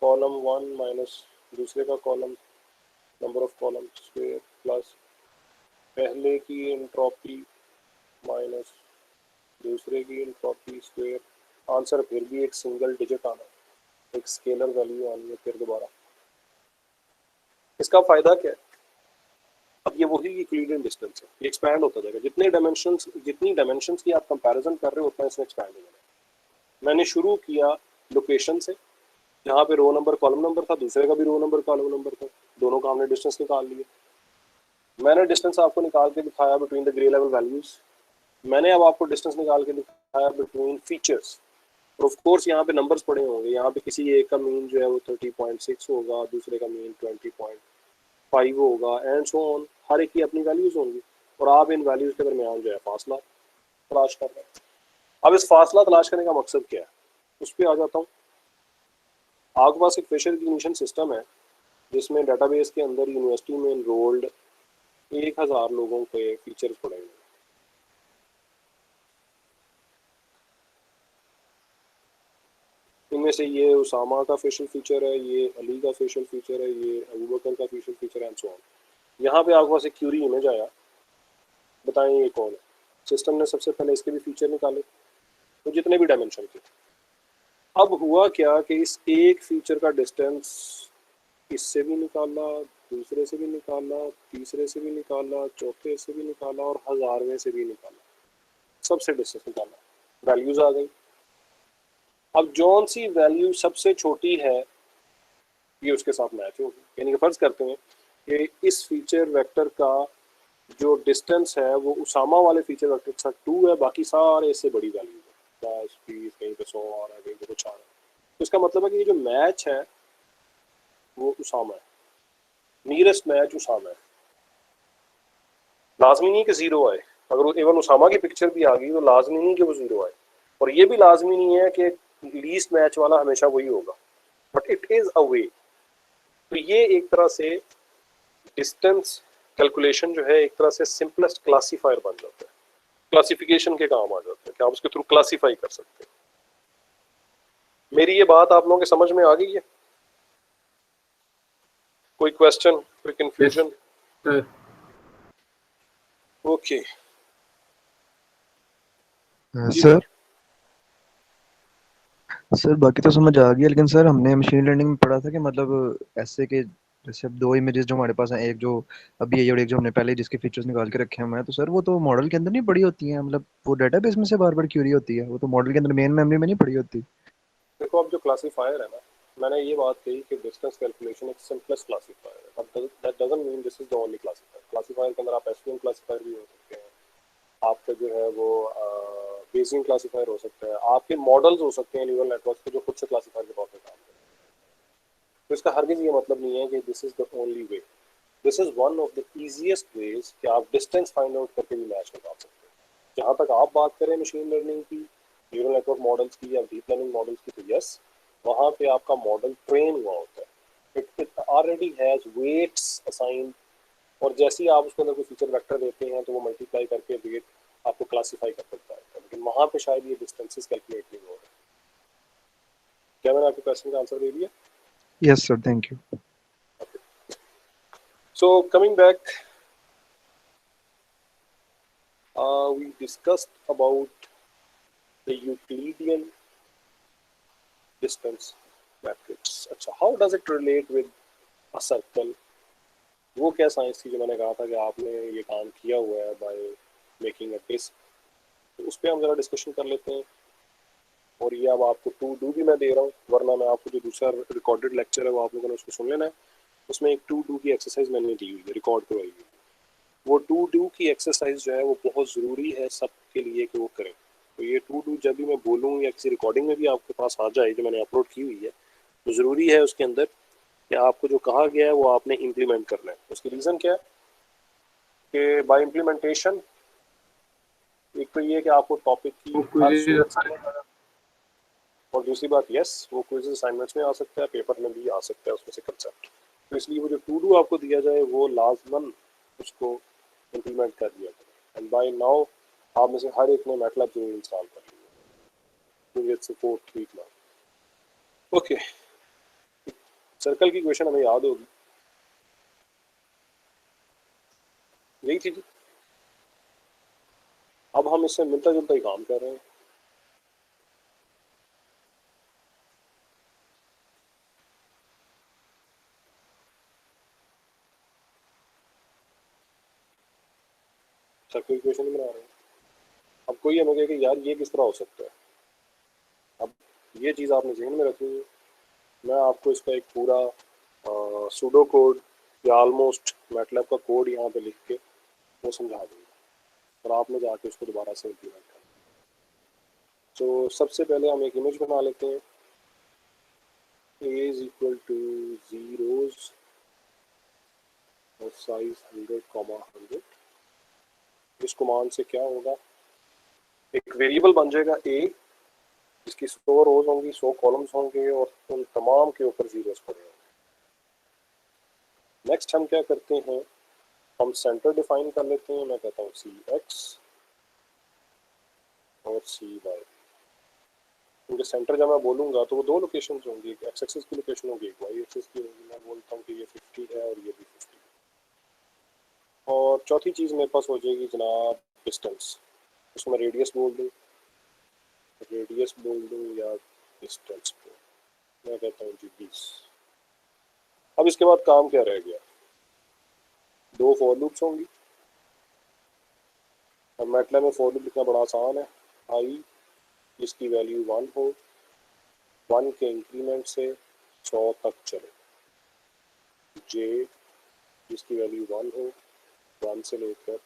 कॉलम 1 माइनस दूसरे का column, number of column square plus पहले की एंट्रोपी माइनस दूसरे की एंट्रोपी स्क्वायर. आंसर फिर भी एक सिंगल डिजिट आना, एक स्केलर वैल्यू आनी है फिर दोबारा. इसका फायदा क्या है? अब ये वही यूक्लिडियन डिस्टेंस है, ये एक्सपैंड होता जाएगा. जितनी डायमेंशंस की आप कंपैरिजन कर रहे हो उतना इसमें एक्सपैंड हो जाएगा. मैंने शुरू किया लोकेशन से, जहाँ पे रो नंबर कॉलम नंबर था, दूसरे का भी रो नंबर कॉलम नंबर था, दोनों का हमने डिस्टेंस निकाल लिया. मैंने डिस्टेंस आपको निकाल के दिखाया between the grey level values. मैंने अब आपको डिस्टेंस निकाल के दिखाया बिटवीन फीचर्स. और ऑफ कोर्स यहाँ पे नंबर्स पड़े होंगे, यहाँ पे किसी एक का मीन जो है वो 30.6 होगा, दूसरे का मीन 20.5 होगा, एंड सो ऑन. हर एक की अपनी वैल्यूज होंगी और आप इन वैल्यूज के दरमियान जो है फासला तलाश कर रहे हैं. अब इस फासला तलाश करने का मकसद क्या है, उस पर आ जाता हूँ. आपके पास एक फेशियल रिकग्निशन सिस्टम है जिसमें डेटाबेस के अंदर यूनिवर्सिटी में इनरोल्ड 1000 लोगों के फीचर्स पड़े हुए हैं. इनमें से ये उसामा का फेशियल फीचर है, ये अली का फेशियल फीचर है, ये अबू बकर का फेशियल फीचर है, एंड सो ऑन. यहाँ पे आपके पास एक क्यूरी इमेज आया, बताएं ये कौन है. सिस्टम ने सबसे पहले इसके भी फीचर निकाले, तो जितने भी डायमेंशन थे. अब हुआ क्या कि इस एक फीचर का डिस्टेंस इससे भी निकाला, दूसरे से भी निकाला, तीसरे से भी निकाला, चौथे से भी निकाला और 1000वें से भी निकाला. सबसे डिस्टेंस निकाला, वैल्यूज आ गई. अब जौन सी वैल्यू सबसे छोटी है ये उसके साथ मैच होगी. यानी कि फर्ज करते हैं कि इस फीचर वेक्टर का जो डिस्टेंस है वो उसामा वाले फीचर वेक्टर के साथ 2 है, बाकी सारे इससे बड़ी वैल्यू है, 10, 20, कहीं पे 100 आ रहा है, कहीं पे कुछ आ रहा है. तो इसका मतलब है कि ये जो मैच है वो उसामा है, नियरेस्ट मैच उसामा है. लाजमी नहीं कि 0 आए, अगर इवन उसामा की पिक्चर भी आ गई तो लाजमी नहीं कि वो 0 आए, और ये भी लाजमी नहीं है कि लीस्ट मैच वाला हमेशा वही होगा, बट इट इज अ वे. तो ये एक तरह से डिस्टेंस कैलकुलेशन जो है एक तरह से सिंपलेस्ट क्लासीफायर बन जाता है. क्लासिफिकेशन के काम आ जाते हैं कि आप उसके थ्रू क्लासिफाई कर सकते हैं। मेरी ये बात आप लोगों के समझ में आ गई है? कोई क्वेश्चन, कोई कंफ्यूजन? ओके सर बाकी तो समझ आ गया, लेकिन सर हमने मशीन लर्निंग में पढ़ा था कि मतलब ऐसे के जैसे अब दो इमेजेस जो हमारे पास हैं, एक जो अभी है और एक जो हमने पहले जिसके फीचर्स निकाल के रखे हैं, तो सर वो तो मॉडल के अंदर नहीं पड़ी होती हैं, मतलब वो डेटाबेस में से बार बार क्यूरी होती है, वो तो मॉडल के अंदर मेन मेमोरी में नहीं पड़ी होती। देखो, अब जो क्लासिफायर है ना, मैंने ये बात कही कि डिस्टेंस कैलकुलेशन एक सिंपलेस्ट क्लासिफायर है। अब that doesn't mean this is the only classifier. Classifier के अंदर आप एसवीएम क्लासिफायर भी हो सकते हैं, आपका जो है वो बेसियन क्लासिफायर हो सकता है, आपके मॉडल्स हो सकते हैं न्यूरल नेटवर्क के जो खुद से क्लासिफायर के तौर पर काम करते हैं। तो इसका हरगिज ये मतलब नहीं है कि this is the only way. This is one of the easiest ways कि आप डिस्टेंस फाइंड आउट करके भी मैच निकाल सकते हैं। जहाँ तक आप बात करें मशीन लर्निंग की, न्यूरल नेटवर्क मॉडल्स की या डीप लर्निंग मॉडल्स की, तो यस, वहाँ पे आपका मॉडल ट्रेन हुआ होता है, it already has weights assigned, और जैसे ही आप उसके अंदर कोई फीचर वेक्टर देते हैं तो वो मल्टीप्लाई करके वेट आपको क्लासिफाई कर सकता है। लेकिन वहाँ पे शायद ये डिस्टेंसेस कैलकुलेट नहीं हो रहे। क्या मैंने आपके क्वेश्चन का आंसर दे दिया? Yes sir, thank you. So coming back, we discussed about the Euclidean distance matrix. अच्छा, how does it relate with a circle? वो क्या साइंस थी जो मैंने कहा था कि आपने ये काम किया हुआ है by making a disk, तो उस पर हम जरा डिस्कशन कर लेते हैं। और ये अब आपको टू डू भी मैं दे रहा हूँ, वरना मैं आपको जो दूसरा रिकॉर्डेड लेक्चर है वो आप लोगों ने उसको सुन लेना है। उसमें एक टू डू की एक्सरसाइज मैंने दी हुई है, रिकॉर्ड करवाई हुई है। वो टू डू की एक्सरसाइज जो है वो बहुत ज़रूरी है सबके लिए कि वो करें। तो ये टू डू जब भी मैं बोलूँ या किसी रिकॉर्डिंग में भी आपके पास आ जाए जो मैंने अपलोड की हुई है, तो ज़रूरी है उसके अंदर कि आपको जो कहा गया है वो आपने इम्प्लीमेंट करना है। उसकी रीज़न क्या है कि बाय इम्प्लीमेंटेशन एक तो ये कि आपको टॉपिक की, और दूसरी बात यस, वो क्विज़ असाइनमेंट्स में आ सकता है, पेपर में भी आ सकता है उसमें से कंसेप्ट। तो इसलिए वो जो टू डू आपको दिया जाए वो लाजमन उसको इम्प्लीमेंट कर दिया जाए। एंड बाय नाउ आप में से हर एक ने मैटलैब जरूर इंस्टॉल कर लिया, क्योंकि it's support week now. Okay, circle की क्वेश्चन हमें याद होगी, यही थी जी। अब हम इससे मिलता जुलता ही काम कर रहे हैं। सर्कल इक्वेशन ही बना रहे हैं। अब कोई हमें कहे कि यार ये किस तरह हो सकता है, अब ये चीज़ आपने जहन में रखनी है। मैं आपको इसका एक पूरा सूडो कोड या ऑलमोस्ट मैटलैब का कोड यहाँ पे लिख के वो समझा दूँगा और आपने जाके उसको दोबारा से इम्प्लीमेंट करना। तो सबसे पहले हम एक इमेज बना लेते हैं, a is equal to zeros और साइज 100,100। इस कमांड से क्या होगा, एक वेरिएबल बन जाएगा a, जिसकी 100 रोज होंगी, 100 कॉलम्स होंगे और उन तमाम के ऊपर जीरोस पड़े होंगे। नेक्स्ट हम क्या करते हैं, हम सेंटर डिफाइन कर लेते हैं। मैं कहता हूँ cx और cy, क्योंकि सेंटर जब मैं बोलूँगा तो वो दो लोकेशन होंगी, एक एक्स एक्सिस की लोकेशन होगी, एक वाई एक्सिस की होगी। मैं बोलता हूँ कि ये 50 है और ये भी 50। और चौथी चीज़ मेरे पास हो जाएगी जनाब डिस्टेंस, उसमें रेडियस बोल दूँ, या डिस्टेंस बोल, मैं कहता हूँ जी 20। अब इसके बाद काम क्या रह गया, दो फॉर लूप्स होंगी। अब मैटलैब में फॉर लूप लिखना बड़ा आसान है। आई जिसकी वैल्यू 1 हो, 1 के इंक्रीमेंट से 100 तक चले, जे जिसकी वैल्यू 1 हो, 1 से लेकर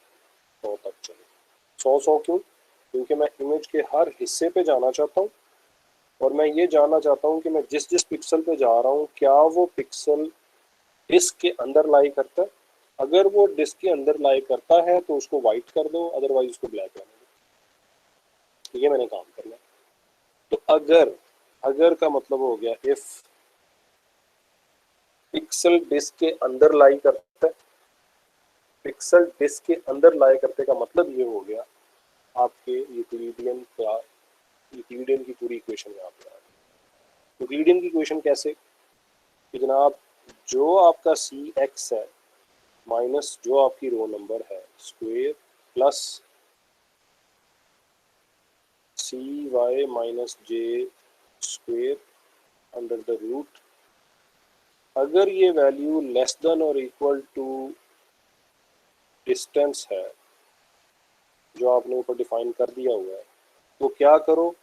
100 तक चले। 100 क्यों? क्योंकि मैं इमेज के हर हिस्से पे जाना चाहता हूँ और मैं ये जानना चाहता हूँ कि मैं जिस जिस पिक्सल पे जा रहा हूँ क्या वो पिक्सल डिस्क के अंदर लाई करता है। अगर वो डिस्क के अंदर लाई करता है तो उसको वाइट कर दो, अदरवाइज उसको ब्लैक रहने दो। ये मैंने काम करना है। तो अगर का मतलब हो गया इफ पिक्सल डिस्क के अंदर लाई करता है, पिक्सल डिस्क के अंदर लाई करते का मतलब ये हो गया आपके यूक्लिडियन की पूरी इक्वेशन यहाँ पे आ गई। यूक्लिडियन की इक्वेशन कैसे कि जनाब जो आपका सी एक्स है माइनस जो आपकी रो नंबर है square plus C Y minus J square under the root, अगर ये वैल्यू लेस देन और इक्वल टू डिस्टेंस है जो आपने ऊपर डिफाइन कर दिया हुआ है, तो क्या करो,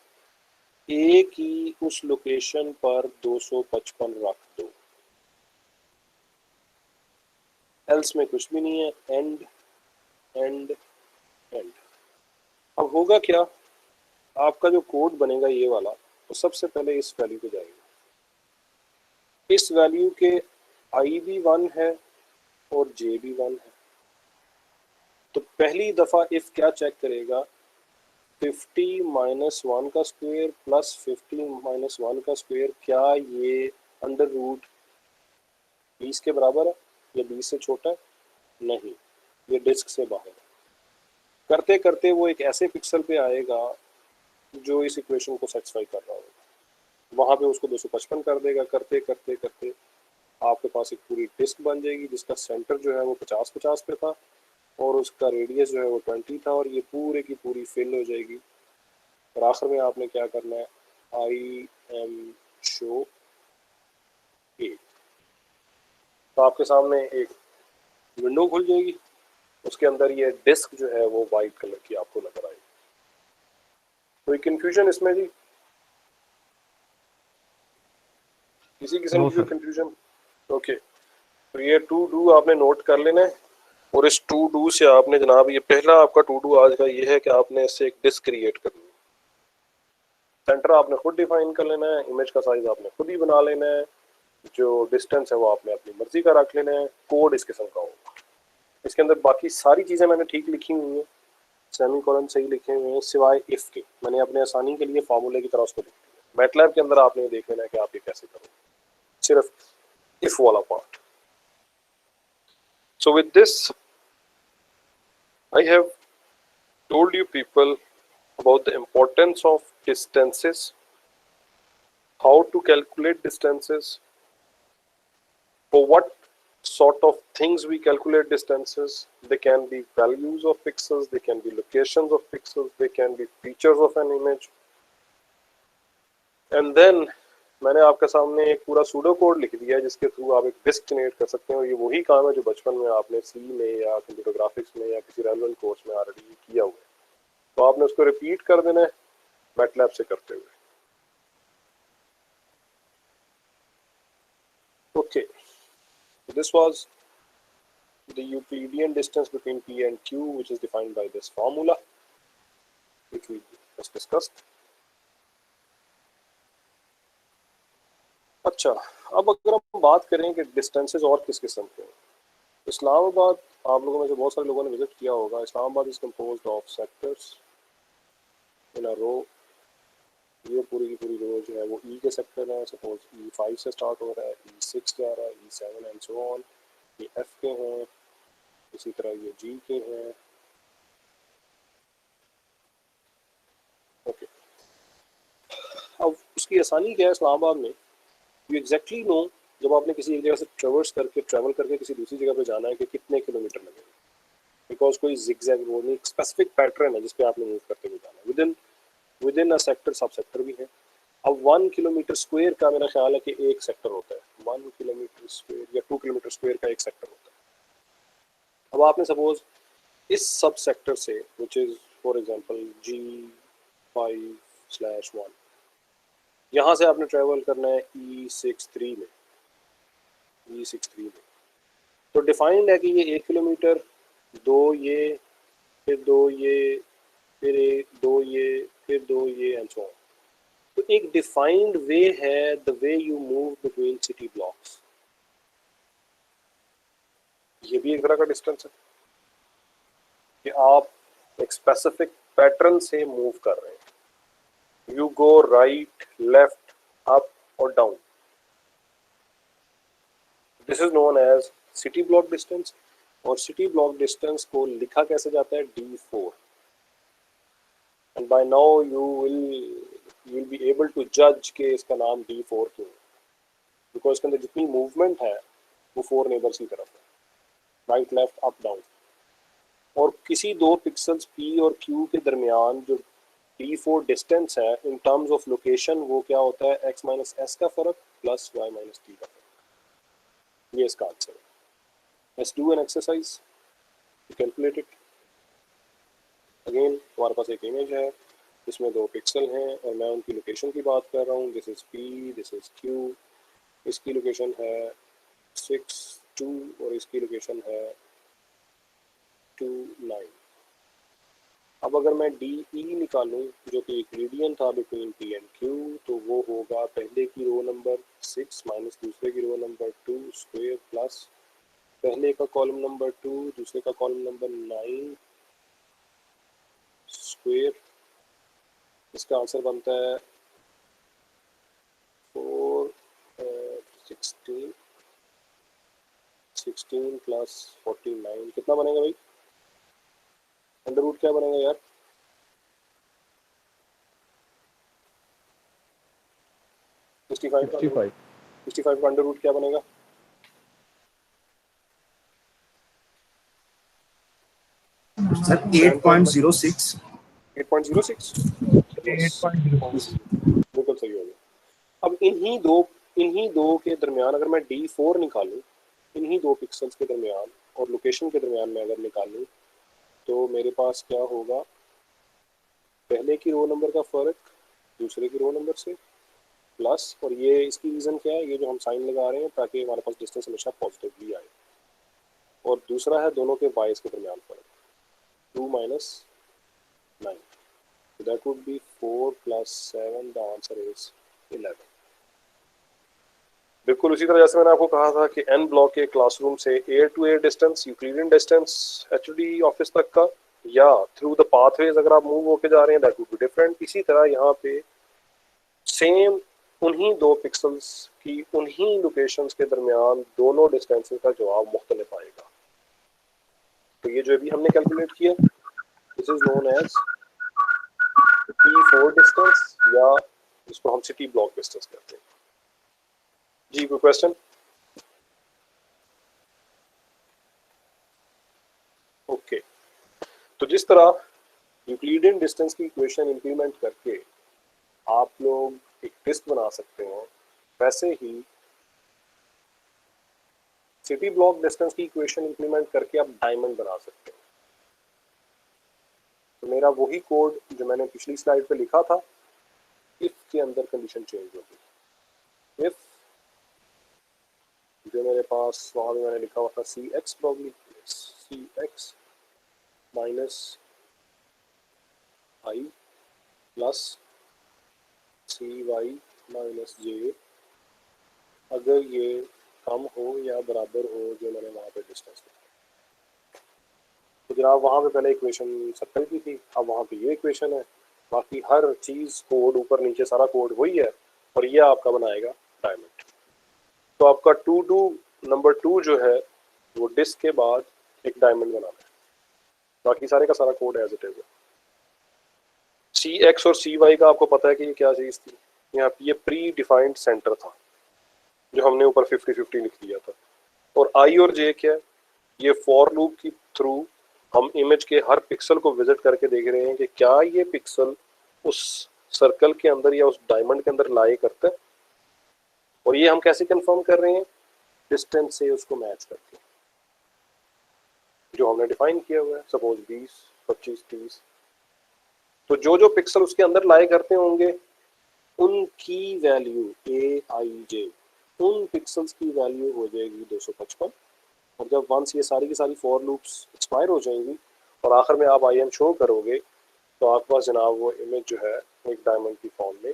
ए की उस लोकेशन पर 255 रख दो, एल्स में कुछ भी नहीं है, एंड एंड एंड। अब होगा क्या, आपका जो कोड बनेगा ये वाला, तो सबसे पहले इस वैल्यू पे जाएगा, इस वैल्यू के आई भी 1 है और जे भी 1 है, तो पहली दफा इफ क्या चेक करेगा, 50 माइनस 1 का स्क्वायर प्लस 50 माइनस 1 का स्क्वायर, क्या ये अंडर रूट 20 के बराबर है या 20 से छोटा है? नहीं, ये डिस्क से बाहर है। करते करते वो एक ऐसे पिक्सल पे आएगा जो इस इक्वेशन को सेटिस्फाई कर रहा होगा, वहां पे उसको 255 कर देगा। करते करते करते आपके पास एक पूरी डिस्क बन जाएगी जिसका सेंटर जो है वो 50-50 पे था और उसका रेडियस जो है वो 20 था, और ये पूरे की पूरी फिल हो जाएगी। और आखिर में आपने क्या करना है, आई एम शो 8, तो आपके सामने एक विंडो खुल जाएगी, उसके अंदर ये डिस्क जो है वो वाइट कलर की आपको नजर आएगी। कोई कंफ्यूजन इसमें जी, किसी किस्म की कंफ्यूजन? ओके, तो ये टू डू आपने नोट कर लेना है, और इस टू डू से आपने जनाब, ये पहला आपका टू डू आज का ये है कि आपने इससे एक डिस्क क्रिएट करनी है। सेंटर आपने खुद डिफाइन कर लेना है, इमेज का साइज आपने खुद ही बना लेना है, जो डिस्टेंस है वो आपने अपनी मर्जी का रख लेना है, कोड इस किस्म का होगा। इसके अंदर बाकी सारी चीज़ें मैंने ठीक लिखी हुई हैं, सेमीकोलन सही लिखे हुए हैं, सिवाय इफ के मैंने अपने आसानी के लिए फार्मूले की तरह उसको लिख दिया। मैटलैब के अंदर आपने देख लेना है कि आप ये कैसे करोगे, सिर्फ इफ वाला part. So with this I have told you people about the importance of distances, how to calculate distances, for what sort of things we calculate distances. They can be values of pixels, they can be locations of pixels, they can be features of an image. And then मैंने आपके सामने एक पूरा pseudo code लिख दिया है जिसके through आप एक डिस्क जनरेट कर सकते हो। ये वही काम है जो बचपन में आपने सी में या कंप्यूटर ग्राफिक्स में या किसी रेलेवेंट कोर्स में ऑलरेडी किया हुआ है, तो आपने उसको रिपीट कर देना है मैटलैब से करते हुए। Okay, this was the Euclidean distance between P and Q, which is defined by this formula which we just discussed. अच्छा, अब अगर हम बात करें कि डिस्टेंसेस और किस किस्म के हैं, इस्लामाबाद, आप लोगों में से बहुत सारे लोगों ने विजिट किया होगा। Islamabad is composed of sectors in a row. ये पूरी की पूरी रो जो है वो ई के सेक्टर है। सपोज E5 से स्टार्ट हो रहा है, E6 जा रहा है, E7 एंड सो ऑन। ये F के हैं, इसी तरह ये G के हैं। ओके, अब उसकी आसानी क्या है इस्लामाबाद में, यू एग्जैक्टली नो जब आपने किसी एक जगह से ट्रेवल करके किसी दूसरी जगह पे जाना है कि कितने किलोमीटर लगेंगे, बिकॉज कोई जिगजैग रोड नहीं, स्पेसिफिक पैटर्न है जिस पे आपने मूव करते हुए जाना है। विदिन अ सेक्टर सब सेक्टर भी है। अब 1 किलोमीटर स्क्वायर का मेरा ख्याल है कि एक सेक्टर होता है, 1 किलोमीटर स्क्वायर या 2 किलोमीटर स्क्वायर का एक सेक्टर होता है। अब आपने सपोज इस सब सेक्टर से, which is for example G5/1, यहाँ से आपने ट्रेवल करना है E63 में। तो डिफाइंड है कि ये 1 किलोमीटर, 2 ये, फिर 2 ये, फिर 2 ये, फिर 2 ये एंड सो ऑन। तो एक डिफाइंड वे है the way you move between city blocks. ये भी एक तरह का डिस्टेंस है कि आप एक स्पेसिफिक पैटर्न से मूव कर रहे हैं। You go right, left, up or down. This is known as city block distance, और city block distance को लिखा कैसे जाता है, D4। And by now you will be able to जज कि इसका नाम D4 क्यों है, बिकॉज इसके अंदर जितनी मूवमेंट है वो 4 नेबर्स की तरफ है, राइट लेफ्ट अप डाउन, और किसी दो पिक्सल्स P और Q के दरमियान जो D4 डिस्टेंस है इन टर्म्स ऑफ लोकेशन वो क्या होता है, x माइनस एस का फर्क प्लस y माइनस टी का फर्क। ये इसका आंसर है। Let's do an exercise to calculate it. Again हमारे पास एक इमेज है जिसमें दो पिक्सल हैं और मैं उनकी लोकेशन की बात कर रहा हूँ। This is P, this is Q। इसकी लोकेशन है 6, 2 और इसकी लोकेशन है 2, 9। अब अगर मैं DE निकालूं जो कि इक्विडियन था बिटवीन P एंड Q, तो वो होगा पहले की रो नंबर 6 माइनस दूसरे की रो नंबर 2 स्क्वायर प्लस पहले का कॉलम नंबर 2 दूसरे का कॉलम नंबर 9 स्क्वायर। इसका आंसर बनता है 16 प्लस 49 कितना बनेगा भाई? अंडर रूट क्या बनेगा यार? सिक्सटी फाइव का अंडर रूट क्या बनेगा? सर 8.06 बिल्कुल सही हो गया। अब इन्हीं दो के दरमियान अगर मैं D4 निकालूं, इन्हीं दो पिक्सल्स के दरमियान और लोकेशन के दरमियान में अगर निकालूं तो मेरे पास क्या होगा, पहले की रो नंबर का फर्क दूसरे की रो नंबर से प्लस, और ये इसकी रीज़न क्या है, ये जो हम साइन लगा रहे हैं ताकि हमारे पास डिस्टेंस हमेशा पॉजिटिवली आए, और दूसरा है दोनों के वाइज के दरमियान फर्क 2 minus 9, so that would be 4 plus 7, the answer is 11। बिल्कुल उसी तरह जैसे मैंने आपको कहा था कि N ब्लॉक के क्लासरूम से air to air distance, Euclidean distance HOD office तक का, या थ्रू द पाथवेज अगर आप मूव होके जा रहे हैं दैट वुड बी डिफरेंट। इसी तरह यहाँ पे सेम उन्हीं दो पिक्सल्स की उन्हीं लोकेशंस के दरमियान दोनों डिस्टेंसेस का जवाब मुख्तलिफ आएगा। तो ये जो अभी हमने कैलकुलेट किया this is known as P4 distance, या इसको हम सिटी ब्लॉक डिस्टेंस कहते हैं। जी कोई क्वेश्चन? ओके, तो जिस तरह यूक्लिडियन डिस्टेंस की इक्वेशन इंप्लीमेंट करके आप लोग एक डिस्क बना सकते हैं, वैसे ही सिटी ब्लॉक डिस्टेंस की इक्वेशन इंप्लीमेंट करके आप डायमंड बना सकते हैं। तो मेरा वही कोड जो मैंने पिछली स्लाइड पे लिखा था, इफ के अंदर कंडीशन चेंज होगी। इफ जो मेरे पास वहां में मैंने लिखा हुआ था CX probably CX minus I plus CY minus J, अगर ये कम हो या बराबर हो जो मैंने वहाँ पे डिस्टेंस लिखा। तो जनाब वहाँ पे पहले इक्वेशन सर्कल की थी, अब वहाँ पे ये इक्वेशन है, बाकी हर चीज़ कोड ऊपर नीचे सारा कोड वही है, और ये आपका बनाएगा डायमंड। तो आपका नंबर 2 जो है वो डिस्क के बाद एक डायमंड बनाना है, बाकी सारे का सारा कोड एज इट इज है। CX और CY का आपको पता है कि ये क्या चीज़ थी, यहाँ पे ये प्री डिफाइंड सेंटर था जो हमने ऊपर 50-50 लिख दिया था, और I और J क्या है, ये फॉर लूप की थ्रू हम इमेज के हर पिक्सल को विजिट करके देख रहे हैं कि क्या ये पिक्सल उस सर्कल के अंदर या उस डायमंड के अंदर लाई करता है, और ये हम कैसे कंफर्म कर रहे हैं, डिस्टेंस से उसको मैच करके जो हमने डिफाइन किया हुआ है, सपोज 20, 25, 30। तो जो जो पिक्सल उसके अंदर लाई करते होंगे उनकी वैल्यू AIJ, उन पिक्सल्स की वैल्यू हो जाएगी 255, और जब वंस ये सारी की सारी फॉर लूप्स एक्सपायर हो जाएंगी और आखिर में आप IM शो करोगे तो आपके पास जनाब वो इमेज जो है एक डायमंड की फॉर्म में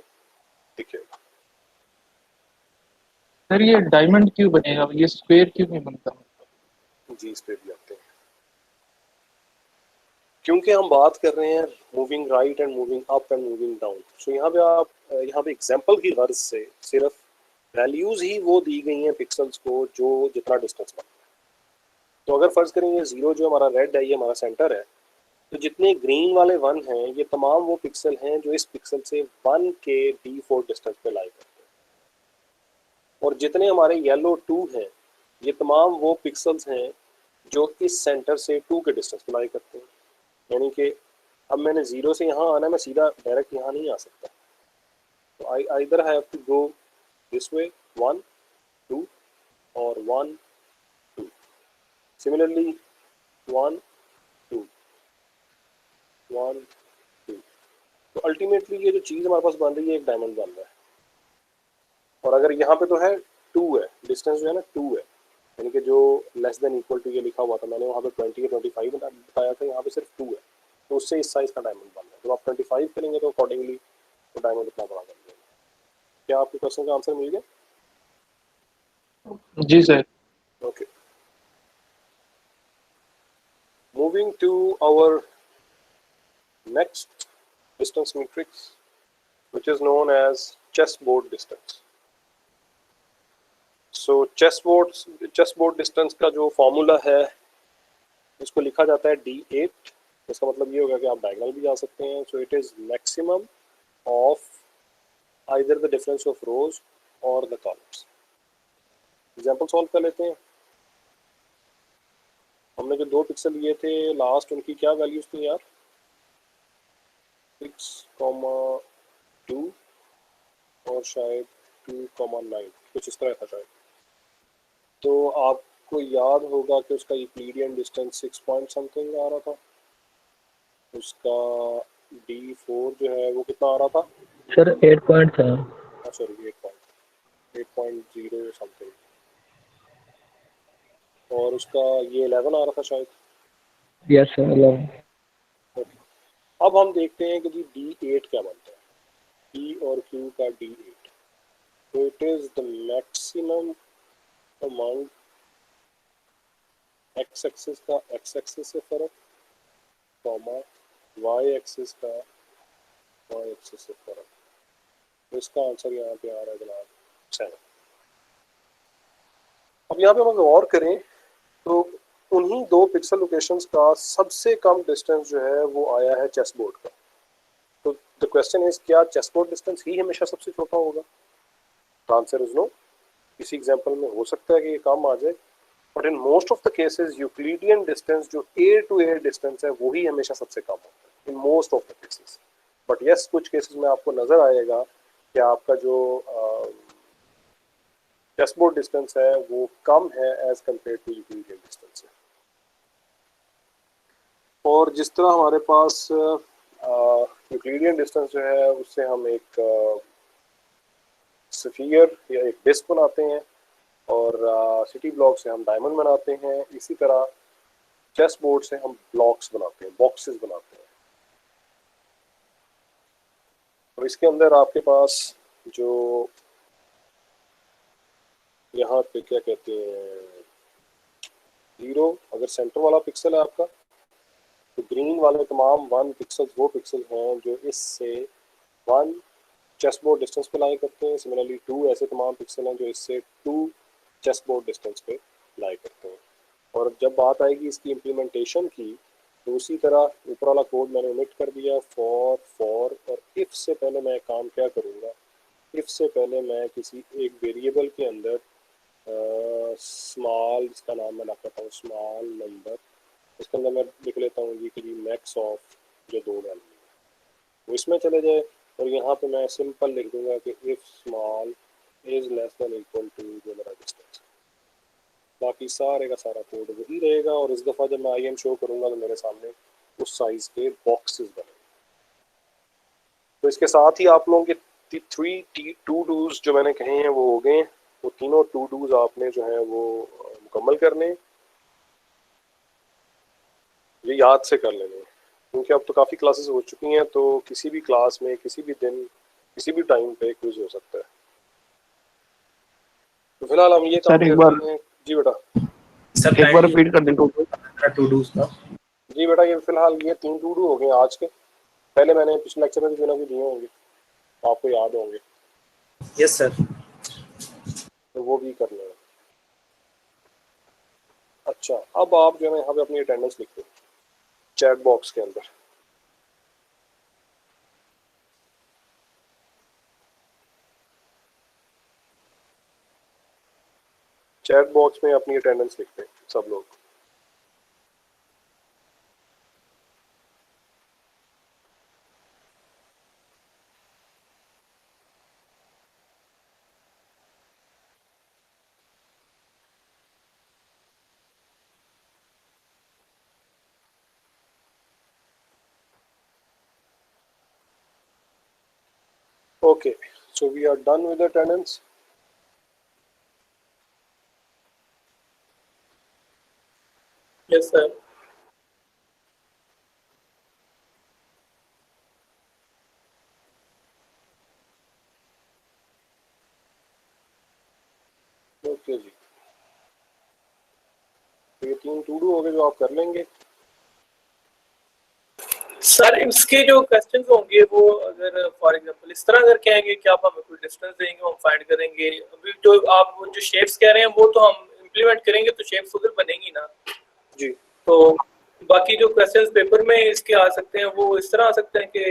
दिखेगा। सर ये डायमंड क्यों बनेगा, ये स्क्वायर क्यों नहीं बनता? जी इस पे भी आते हैं, क्योंकि हम बात कर रहे हैं moving right and moving up and moving down. So यहाँ पे एग्जांपल की गर्ज से सिर्फ वैल्यूज ही वो दी गई हैं पिक्सल्स को जो जितना डिस्टेंस बनता है। तो अगर फर्ज करेंगे 0 जो हमारा रेड है ये हमारा सेंटर है, तो जितने ग्रीन वाले 1 हैं ये तमाम वो पिक्सल हैं जो इस पिक्सल से 1 के D4 डिस्टेंस पे लाई करते हैं, और जितने हमारे येलो 2 हैं ये तमाम वो पिक्सल्स हैं जो इस सेंटर से 2 के डिस्टेंस पे लाई करते हैं। यानी कि अब मैंने 0 से यहाँ आना है, मैं सीधा डायरेक्ट यहाँ नहीं आ सकता, तो I either have to go this way 1 2 और 1 2, सिमिलरली 1 2 1 2। तो अल्टीमेटली ये जो चीज़ हमारे पास बन रही है एक डायमंड बन रहा है, और अगर यहाँ पे तो है 2 है, डिस्टेंस जो है ना 2 है, यानी कि जो लेस देन इक्वल टू ये लिखा हुआ था मैंने वहाँ पे 20 या 25 बताया था, यहाँ पे सिर्फ 2 है, तो उससे इस साइज़ का डायमंड बन रहा है। जब आप 25 करेंगे तो अकॉर्डिंगली तो डायमंड इतना बड़ा कर देंगे। क्या आपके क्वेश्चन का आंसर मिल गया? जी sir. Okay. Moving to our next distance matrix, which is known as chessboard distance. So chessboard distance का जो फॉर्मूला है इसको लिखा जाता है D8। इसका मतलब ये होगा कि आप डायगोनल भी जा सकते हैं। So it is maximum of either the difference of rows or the columns. Example solve कर लेते हैं। हमने जो 2 पिक्सल लिए थे लास्ट, उनकी क्या वैल्यूज थी यार? 6,2 और शायद 2,9, कुछ इस तरह था शायद। तो आपको याद होगा कि उसका यूक्लिडियन डिस्टेंस 6 पॉइंट समथिंग आ रहा था। उसका D4 जो है वो कितना आ रहा था सर? 8 पॉइंट था। सॉरी 8.0 समथिंग, और उसका ये 11 आ रहा था शायद। Yes sir 11। अब हम देखते हैं कि जी D8 क्या बनता है, P और Q का D8। तो it is the maximum amount x axis का x एक्सिस से फर्क, कॉमा y एक्सिस का y एक्सिस से फर्क। तो इसका आंसर यहाँ पे आ रहा है जनाब 7। अब यहाँ पे हम गौर करें तो उन्हीं 2 पिक्सल लोकेशंस का सबसे कम डिस्टेंस जो है वो आया है चेसबोर्ड का। तो द क्वेश्चन इज, क्या चेसबोर्ड डिस्टेंस ही हमेशा सबसे छोटा होगा? The answer is no. किसी एग्जांपल में हो सकता है कि ये कम आ जाए, but in most of the cases Euclidean distance जो A to A डिस्टेंस है वही हमेशा सबसे कम होता है in most of the cases. But yes, कुछ केसेस में आपको नजर आएगा कि आपका जो चेसबोर्ड डिस्टेंस है वो कम है as compared to Euclidean distance है। और जिस तरह हमारे पास यूक्लिडियन डिस्टेंस जो है उससे हम एक स्फीयर या एक डिस्क बनाते हैं, और सिटी ब्लॉक से हम डायमंड बनाते हैं, इसी तरह चेसबोर्ड से हम ब्लॉक्स बनाते हैं, बॉक्सेस बनाते हैं। और इसके अंदर आपके पास जो यहाँ पे क्या कहते हैं 0, अगर सेंटर वाला पिक्सल है आपका, तो ग्रीन वाले तमाम 1 पिक्सल्स वो पिक्सल हैं जो इससे 1 चेसबोर्ड डिस्टेंस पे लाई करते हैं। सिमिलरली 2 ऐसे तमाम पिक्सल हैं जो इससे 2 चेसबोर्ड डिस्टेंस पे लाई करते हैं। और जब बात आएगी इसकी इम्प्लीमेंटेशन की, तो उसी तरह ऊपर वाला कोड मैंने ओमिट कर दिया, फॉर और इफ़ से पहले मैं काम क्या करूँगा, इफ़ से पहले मैं किसी एक वेरिएबल के अंदर स्मॉल, जिसका नाम मैं रखता हूँ स्मॉल नंबर, इसके अंदर मैं लिख लेता हूँ ये कि जी मैक्स ऑफ जो 2 वैल्यू है वो इसमें चले जाए, और यहाँ पे मैं सिंपल लिख दूंगा कि if small is less than equal to जो मेरा डिस्टेंस। बाकी सारे का सारा कोड वही रहेगा, और इस दफ़ा जब मैं IM शो करूँगा तो मेरे सामने उस साइज़ के बॉक्सेस बने। तो इसके साथ ही आप लोगों के 3 टू डूज जो मैंने कहे हैं वो हो गए। वो तीनों टू डूज आपने जो है वो मुकम्मल करने, ये याद से कर लेने, क्योंकि अब तो काफ़ी क्लासेस हो चुकी हैं, तो किसी भी क्लास में किसी भी दिन किसी भी टाइम पे क्विज हो सकता है। तो फिलहाल हम ये काम करते हैं। जी बेटा, एक बार रिपीट कर दें टू डूज का। जी बेटा, ये फिलहाल ये 3 टू डू हो गए आज के। पहले मैंने पिछले लेक्चर में भी दिए होंगे, आपको याद होंगे। Yes sir. तो वो भी कर लें। अच्छा, अब आप जो है यहाँ पे अपनी अटेंडेंस लिख दो। चैट बॉक्स के अंदर। चैट बॉक्स में अपनी अटेंडेंस लिखते हैं सब लोग। Okay, so we are done with attendance. Yes, sir. Okay जी, तो ये 3 टू डू हो गए जो आप कर लेंगे। सर इसके जो क्वेश्चंस होंगे वो अगर फॉर एग्जांपल इस तरह करके आएंगे कि आप हमें कोई डिस्टेंस देंगे, हम फाइंड करेंगे। अभी जो आप जो शेप्स कह रहे हैं वो तो हम इम्प्लीमेंट करेंगे तो शेप्स उधर बनेंगी ना जी। तो बाकी जो क्वेश्चंस पेपर में इसके आ सकते हैं वो इस तरह आ सकते हैं कि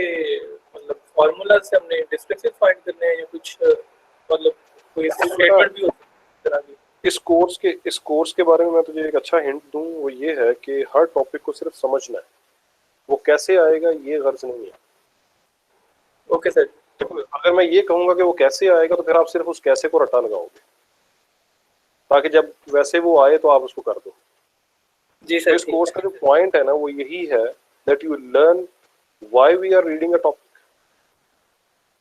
मतलब फार्मूला से हमने डिस्टेंसेस फाइंड करने हैं या कुछ मतलब कोई स्टेटमेंट भी हो सकता है इस तरह की। इस कोर्स के बारे में मैं तुझे एक अच्छा हिंट दूं, वो ये है कि हर टॉपिक को सिर्फ समझना है, वो कैसे आएगा ये गर्ज नहीं है। Okay sir. अगर मैं ये कहूंगा कि वो कैसे आएगा तो फिर आप सिर्फ उस कैसे को रटा लगाओगे, ताकि जब वैसे वो आए तो आप उसको कर दो। जी सर। इस कोर्स का जो पॉइंट है ना वो यही है that you learn why we are reading a topic,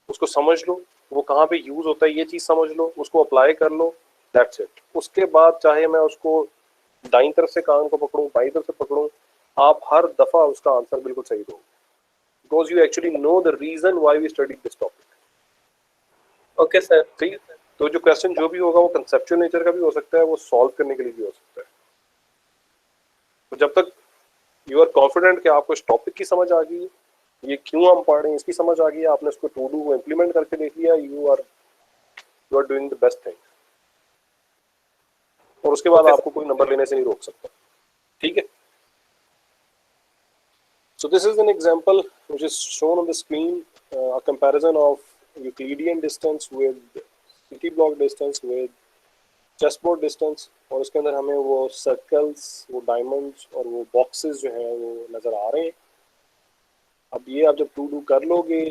उसको समझ लो, वो कहाँ पे यूज होता है ये चीज समझ लो, उसको अप्लाई कर लो, दैट्स इट। उसके बाद चाहे मैं उसको दाईं तरफ से कान को पकड़ूं बाईं तरफ से पकड़ूं, आप हर दफा उसका आंसर बिल्कुल सही दोगे, because you actually know the reason why we study this topic. Okay sir. ठीक है, तो जो क्वेश्चन जो भी होगा वो कंसेप्चुअल नेचर का भी हो सकता है, वो सॉल्व करने के लिए भी हो सकता है। तो जब तक यू आर कॉन्फिडेंट कि आपको इस टॉपिक की समझ आ गई, ये क्यों हम पढ़ रहे हैं इसकी समझ आ गई, आपने इसको टू डू इम्प्लीमेंट करके देख लिया, you are doing the best thing. और उसके बाद आपको कोई नंबर लेने से नहीं रोक सकता। ठीक है, so this is an example which is shown on the screen, a comparison of Euclidean distance with city block distance with chessboard distance, और उसके अंदर हमें वो सर्कल्स, वो डायमंड्स और वो बॉक्सेस जो हैं वो नज़र आ रहे हैं। अब ये आप जब टू डू कर लोगे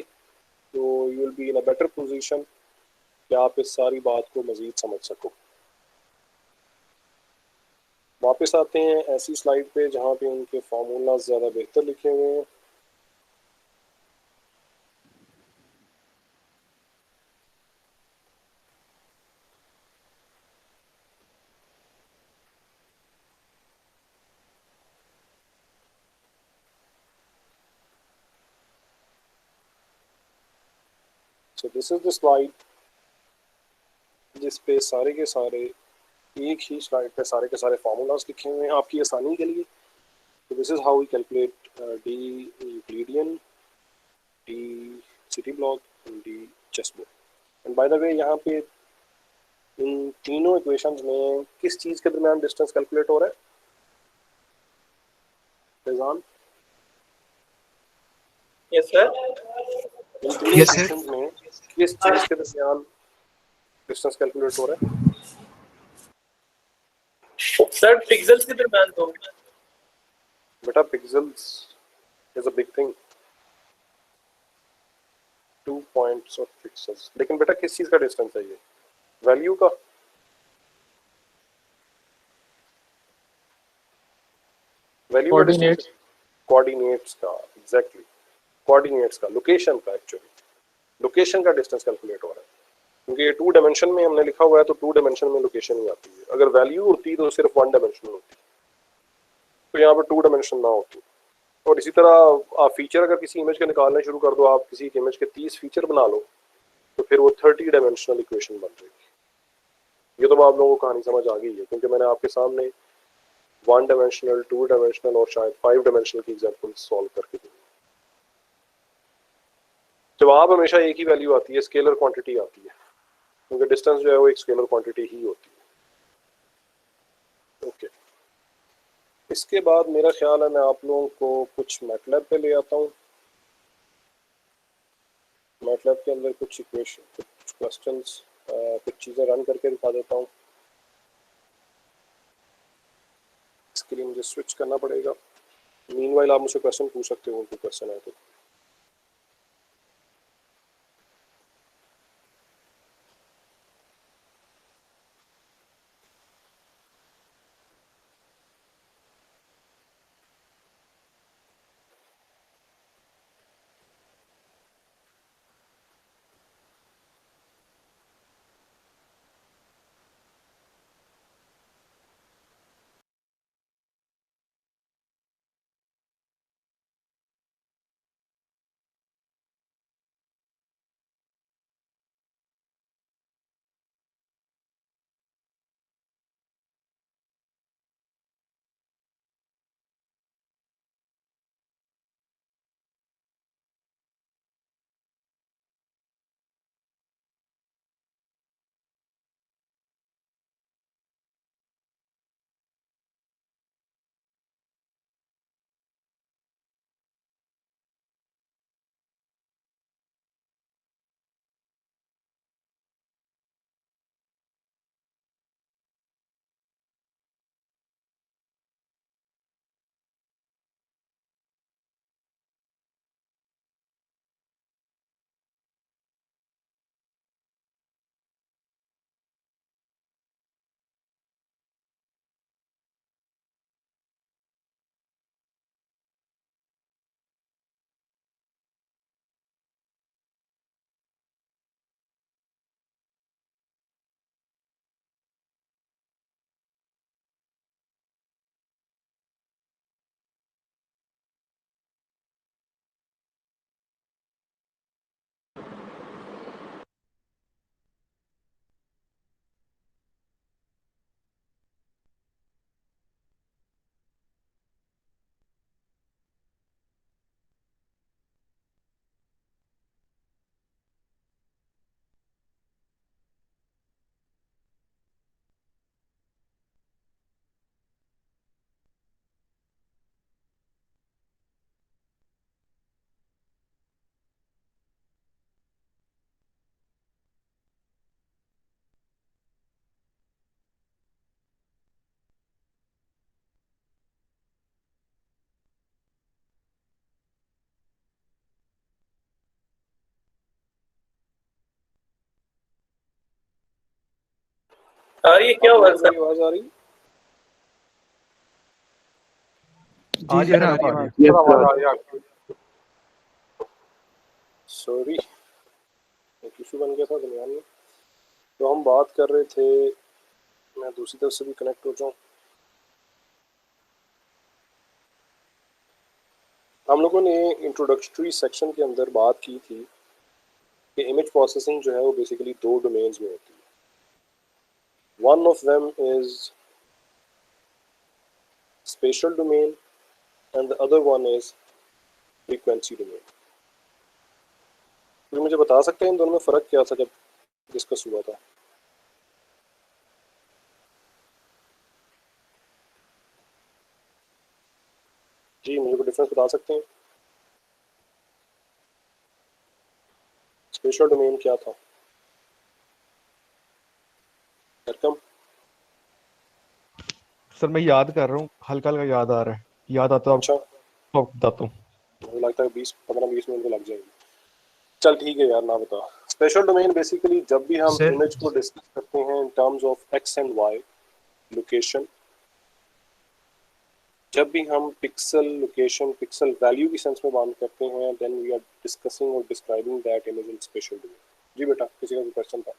तो you will be in a better position कि आप इस सारी बात को मज़ीद समझ सको। वापस आते हैं ऐसी स्लाइड पे जहाँ पे उनके फार्मूलाज ज़्यादा बेहतर लिखे हुए हैं। So this is the slide जिस पे सारे के सारे एक ही स्लाइड पे सारे के सारे फार्मूलाज लिखे हुए हैं आपकी आसानी के लिए। तो this is how we calculate D Euclidean, D city block and D chessboard. And by the way यहाँ पे इन तीनों इक्वेशंस में किस चीज़ के दरमियान डिस्टेंस कैलकुलेट हो रहा है फैजान? Yes sir. इन तीनों इक्वेशंस में किस चीज़ के दरमियान डिस्टेंस कैलकुलेट हो रहा है? सर पिक्सेल्स के दरमियान तो बेटा pixels is a big thing, 2 points of pixels. लेकिन बेटा किस चीज़ का डिस्टेंस है ये? वैल्यू का? वैल्यू कोऑर्डिनेट्स कोऑर्डिनेट्स का, एग्जैक्टली कोऑर्डिनेट्स का, लोकेशन का। एक्चुअली लोकेशन का डिस्टेंस कैलकुलेट हो रहा है क्योंकि ये 2 डायमेंशन में हमने लिखा हुआ है, तो 2 डायमेंशन में लोकेशन ही आती है। अगर वैल्यू होती तो सिर्फ 1 डायमेंशन होती, तो यहाँ पर 2 डायमेंशन ना होती। और इसी तरह आप फीचर अगर किसी इमेज के निकालने शुरू कर दो, आप किसी इमेज के 30 फीचर बना लो, तो फिर वो 30 डायमेंशनल इक्वेशन बन जाएगी। ये तो आप लोगों को कहानी समझ आ गई है क्योंकि मैंने आपके सामने 1 डायमेंशनल, 2 डायमेंशनल और शायद 5 डायमेंशनल की एग्जाम्पल सॉल्व करके दी। जवाब हमेशा एक ही वैल्यू आती है, स्केलर क्वांटिटी आती है, क्योंकि डिस्टेंस जो है वो एक स्केलर क्वांटिटी ही होती है। ओके, इसके बाद मेरा ख्याल है मैं आप लोगों को कुछ मैटलैब पे ले आता हूँ। मैटलैब के अंदर कुछ इक्वेशन, कुछ क्वेश्चंस, कुछ चीज़ें रन करके दिखा देता हूँ। इसके लिए मुझे स्विच करना पड़ेगा। मीनवाइल आप मुझसे क्वेश्चन पूछ सकते हो, कोई क्वेश्चन है तो। आ रही है क्या आवाज? आवाज आ रही? जी सर आ रही है। सॉरी, एक इशू बन गया था दरमियान में। तो हम बात कर रहे थे, मैं दूसरी तरफ से भी कनेक्ट हो जाऊँ। हम लोगों ने इंट्रोडक्टरी सेक्शन के अंदर बात की थी कि इमेज प्रोसेसिंग जो है वो बेसिकली दो डोमेन्स में होती है। One of them is special domain and the other one is frequency domain. तो मुझे बता सकते हैं इन दोनों में फ़र्क क्या था जब डिस्कस हुआ था? जी मुझे कोई डिफरेंस बता सकते हैं? स्पेशल डोमेन क्या था? वेलकम। सर मैं याद कर रहा हूँ, हल्का हल्का याद आ रहा है, याद आता है अच्छा, आपको बताता हूँ। मुझे लगता है 15-20 मिनट तो लग जाएंगे। चल ठीक है यार, ना बता। स्पेशल डोमेन बेसिकली जब भी हम सर इमेज को डिस्कस करते हैं in terms of X and Y location, जब भी हम पिक्सल लोकेशन, पिक्सल वैल्यू की सेंस में बात करते हैं, देन वी आर डिस्कसिंग और describing that image in spatial domain. जी बेटा, किसी का कोई क्वेश्चन था?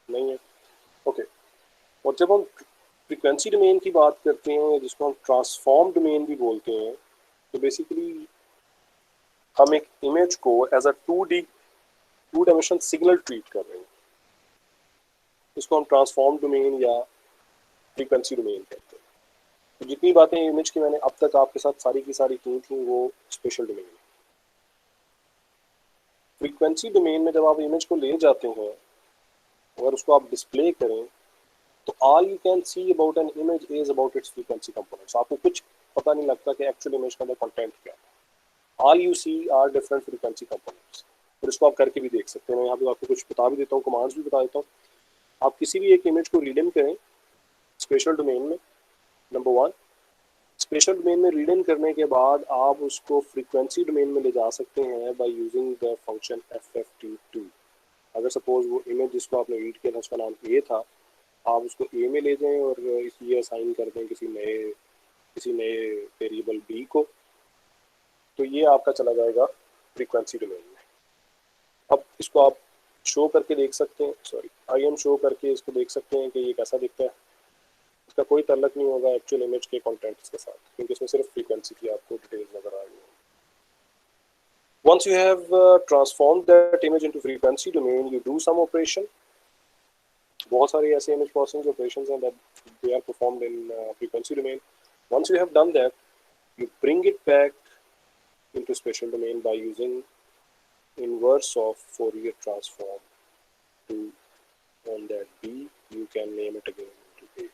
नहीं है? ओके। और जब हम फ्रीक्वेंसी डोमेन की बात करते हैं, जिसको हम ट्रांसफॉर्म डोमेन भी बोलते हैं, तो बेसिकली हम एक इमेज को as a 2 dimension signal treat कर रहे हैं। इसको हम ट्रांसफॉर्म डोमेन या फ्रीक्वेंसी डोमेन कहते हैं। तो जितनी बातें इमेज की मैंने अब तक आपके साथ सारी की सारी की थी वो स्पेशल डोमेन है। फ्रीक्वेंसी डोमेन में जब आप इमेज को ले जाते हैं अगर उसको आप डिस्प्ले करें तो all you can see about an image is about it's frequency components. आपको कुछ पता नहीं लगता कि एक्चुअल इमेज के अंदर कंटेंट क्या है। All you see are different frequency components. और इसको आप करके भी देख सकते हैं। मैं यहाँ पे आपको कुछ बता भी देता हूँ, कमांड्स भी बता देता हूँ। आप किसी भी एक इमेज को रीड इन करें स्पेशल डोमेन में। नंबर 1, स्पेशल डोमेन में रीड इन करने के बाद आप उसको फ्रीक्वेंसी डोमेन में ले जा सकते हैं by using the function fft2। अगर सपोज वो इमेज जिसको आपने रीड किया था उसका नाम ए था, आप उसको ए में ले जाएं और ये असाइन कर दें किसी नए वेरिएबल बी को, तो ये आपका चला जाएगा फ्रीक्वेंसी डोमेन में। अब इसको आप शो करके देख सकते हैं, सॉरी IM शो करके इसको देख सकते हैं कि ये कैसा दिखता है। इसका कोई ताल्लुक नहीं होगा एक्चुअल इमेज के कंटेंट्स के साथ, क्योंकि इसमें सिर्फ फ्रीक्वेंसी की आपको डिटेल्स नजर आ रही है। Once you have transformed that image into frequency domain, you do some operation. बहुत सारे ऐसे image processing operations हैं that they are performed in frequency domain. Once you have done that, you bring it back into spatial domain by using inverse of Fourier transform to on that B. You can name it again into A.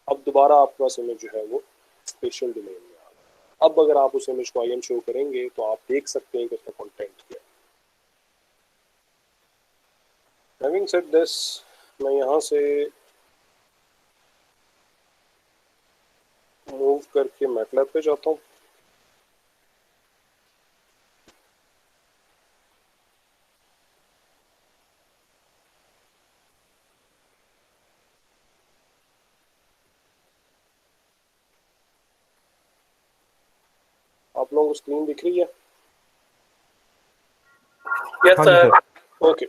अब दोबारा आपके पास image जो है वो special domain में आ गया। अब अगर आप उस इमेज को IM शो करेंगे तो आप देख सकते हैं कि उसका कंटेंट क्या है। Having said this, मैं यहाँ से मूव करके मैटलैब पे जाता हूँ। आप लोगों को स्क्रीन दिख रही है? Yes sir. ओके,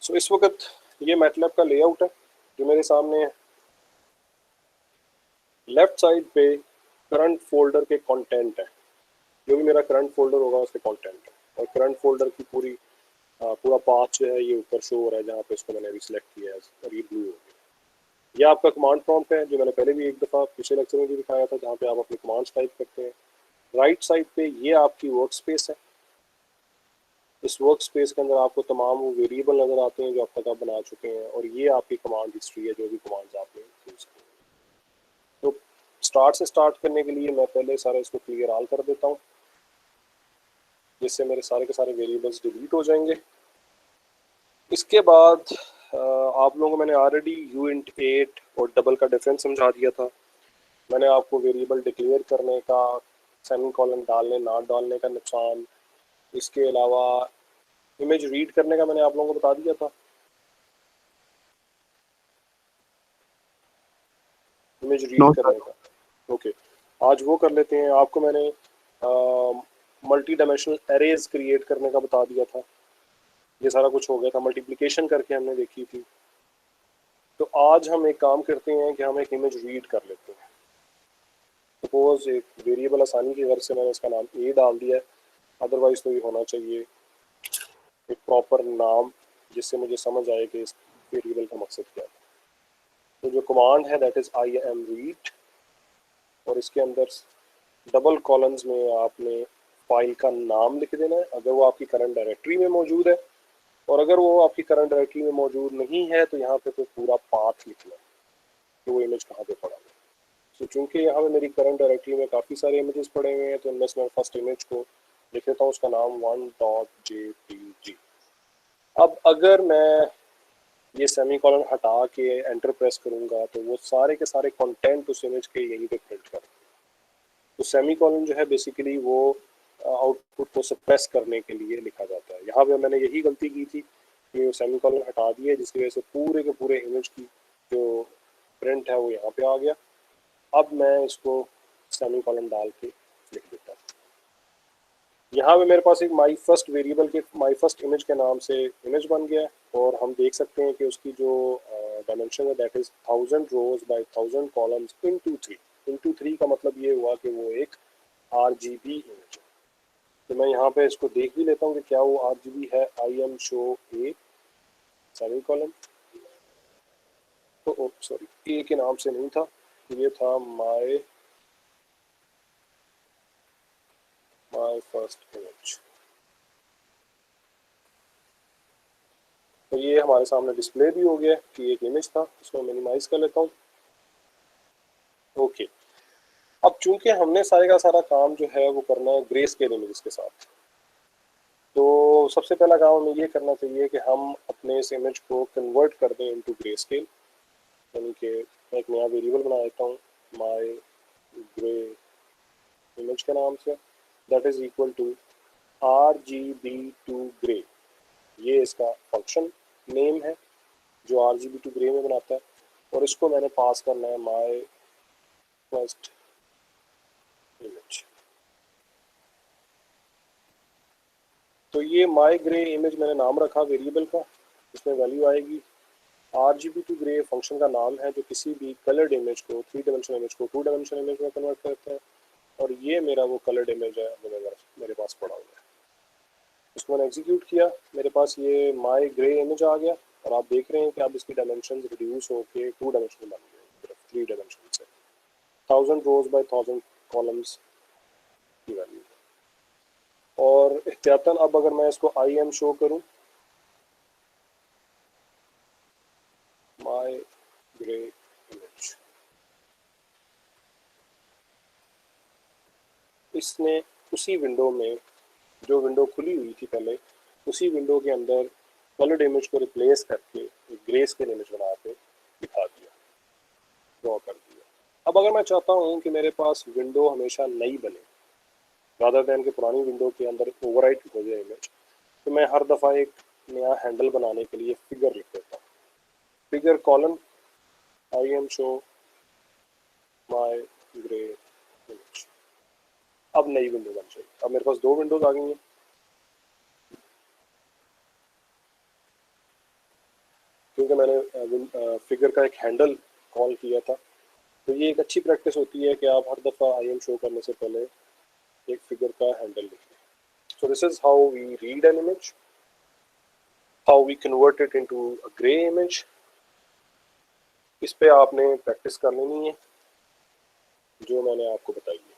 सो इस वक्त ये मैटलैब का लेआउट है जो मेरे सामने है। लेफ्ट साइड पे करंट फोल्डर के कंटेंट है, जो भी मेरा करंट फोल्डर होगा उसके कंटेंट है। और करंट फोल्डर की पूरा पाथ जो है ये ऊपर शो हो रहा है जहाँ पे इसको मैंने अभी सिलेक्ट किया है और ये ब्लू हो गया। ये आपका कमांड प्रॉम्प्ट है जो मैंने पहले भी एक दफ़ा पिछले लेक्चर में भी दिखाया था, जहाँ पे आप अपने कमांड्स टाइप करते हैं। राइट साइड पे ये आपकी वर्क स्पेस है। इस वर्क स्पेस के अंदर आपको तमाम वो वेरिएबल नज़र आते हैं जो आप तक बना चुके हैं, और ये आपकी कमांड हिस्ट्री है जो भी कमांड्स आपने यूज़ की। तो स्टार्ट से स्टार्ट करने के लिए मैं पहले सारा इसको क्लियर ऑल कर देता हूँ, जिससे मेरे सारे के सारे वेरिएबल्स डिलीट हो जाएंगे। इसके बाद आप लोगों को मैंने ऑलरेडी uint 8 और डबल का डिफरेंस समझा दिया था। मैंने आपको वेरिएबल डिक्लेयर करने का, सेमीकोलन डालने ना डालने का नुकसान, इसके अलावा इमेज रीड करने का मैंने आप लोगों को बता दिया था। इमेज रीड करने का ओके, आज वो कर लेते हैं। आपको मैंने मल्टी डायमेंशनल एरेज क्रिएट करने का बता दिया था। ये सारा कुछ हो गया था, मल्टीप्लिकेशन करके हमने देखी थी। तो आज हम एक काम करते हैं कि हम एक इमेज रीड कर लेते हैं। सपोज एक वेरिएबल आसानी की गर्ज से मैंने इसका नाम ए डाल दिया है, अदरवाइज तो ये होना चाहिए एक प्रॉपर नाम जिससे मुझे समझ आए कि इस वेरिएबल का मकसद क्या है। तो जो कमांड है दैट इज़ IM रीड, और इसके अंदर डबल कॉलम्स में आपने फाइल का नाम लिख देना है अगर वो आपकी करंट डायरेक्टरी में मौजूद है, और अगर वो आपकी करंट डायरेक्टरी में मौजूद नहीं है तो यहाँ पे तो पूरा पाथ लिखना है कि वो इमेज कहाँ पे पड़ा है। तो चूँकि यहाँ पे मेरी करंट डायरेक्टरी में काफ़ी सारे इमेजेस पड़े हुए हैं, तो इनमें से मैं फर्स्ट इमेज को लिख देता हूँ, उसका नाम 1.jpg। अब अगर मैं ये सेमीकोलन हटा के एंटर प्रेस करूँगा तो वो सारे के सारे कंटेंट उस इमेज के यहीं पे प्रिंट कर। तो सेमीकोलन जो है बेसिकली वो आउटपुट को सप्रेस करने के लिए लिखा जाता है। यहाँ पे मैंने यही गलती की थी कि सेमीकोलन हटा दिया, जिसकी वजह से पूरे के पूरे इमेज की जो प्रिंट है वो यहाँ पे आ गया। अब मैं इसको सेमीकोलन डाल के लिख देता हूँ। यहाँ पे मेरे पास एक माई फर्स्ट वेरिएबल के माई फर्स्ट इमेज के नाम से इमेज बन गया है, और हम देख सकते हैं कि उसकी जो डायमेंशन है that is 1000 rows by 1000 columns into 3। Into 3 का मतलब ये हुआ कि वो एक RGB इमेज है। तो मैं यहाँ पे इसको देख भी लेता हूँ कि क्या वो RGB है। IM शो A सेमीकोलन, तो सॉरी A के नाम से नहीं था, ये था माई फर्स्ट इमेज। तो ये हमारे सामने डिस्प्ले भी हो गया कि एक इमेज था, इसको मिनिमाइज कर लेता हूँ। ओके, अब चूंकि हमने सारे का सारा काम जो है वो करना है ग्रे स्केल इमेजेस के साथ, तो सबसे पहला काम हमें ये करना चाहिए कि हम अपने इस इमेज को कन्वर्ट कर दें इनटू ग्रे स्केल, यानी कि मैं एक नया वेरिएबल बना देता हूँ माय ग्रे इमेज के नाम से, that is equal to RGB to grey. ये इसका फंक्शन नेम है जो RGB टू ग्रे में बनाता है, और इसको मैंने पास करना है माय फर्स्ट इमेज। तो ये माय ग्रे इमेज मैंने नाम रखा वेरिएबल का, इसमें वैल्यू आएगी। RGB टू ग्रे फंक्शन का नाम है जो किसी भी कलर्ड इमेज को, 3 डायमेंशनल इमेज को 2 डायमेंशनल इमेज में कन्वर्ट करता है, और ये मेरा वो कलर्ड इमेज है जो मेरे पास पड़ा हुआ है। इसको मैंने एग्जीक्यूट किया, मेरे पास ये माय ग्रे इमेज आ गया, और आप देख रहे हैं कि अब इसकी डायमेंशन रिड्यूस होके 2 डायमेंशनल बन गए, 3 डायमेंशन से 1000 रोज बाय 1000 कॉलम्स की वैल्यू। और एहतियातन अब अगर मैं इसको IM शो करूं, माय ग्रे इमेज, इसने उसी विंडो में, जो विंडो खुली हुई थी पहले, उसी विंडो के अंदर कलर्ड इमेज को रिप्लेस करके एक ग्रे स्केल इमेज बना के दिखा दिया, ड्रॉ कर दिया। अब अगर मैं चाहता हूँ कि मेरे पास विंडो हमेशा नई बने, रादर दैन कि पुरानी विंडो के अंदर ओवरराइट हो जाए इमेज, तो मैं हर दफ़ा एक नया हैंडल बनाने के लिए फिगर लिख देता हूँ, figure colon IM show my grey image. अब नई विंडो बन जाएगी। अब मेरे पास 2 विंडोज आ गई हैं, क्योंकि मैंने फिगर का एक हैंडल कॉल किया था। तो ये एक अच्छी प्रैक्टिस होती है कि आप हर दफ़ा IM शो करने से पहले एक फिगर का हैंडल लिखें। So this is how we read an image, how we convert it into a grey image. इस पे आपने प्रैक्टिस कर लेनी है जो मैंने आपको बताई है।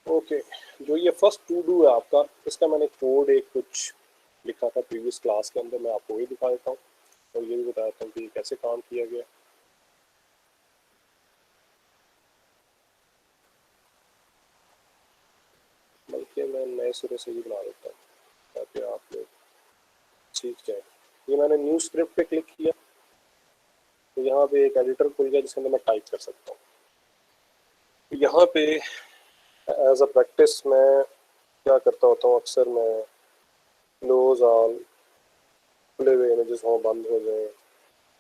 ओके, जो ये फर्स्ट टू डू है आपका, इसका मैंने कोड एक कुछ लिखा था प्रीवियस क्लास के अंदर, मैं आपको वही दिखा देता हूँ और ये भी बता देता हूँ कि कैसे काम किया गया। बल्कि मैं नए सिरे से ही बना देता हूँ ताकि आप लोग सीख जाए। ये मैंने न्यू स्क्रिप्ट पे क्लिक किया, तो यहाँ पे एक एडिटर खुल गया जिसके अंदर मैं टाइप कर सकता हूँ। यहाँ पे एज अ प्रैक्टिस मैं क्या करता होता हूँ, अक्सर मैं क्लोज ऑल, खुले हुए इमेजेस हों, बंद हो जाए,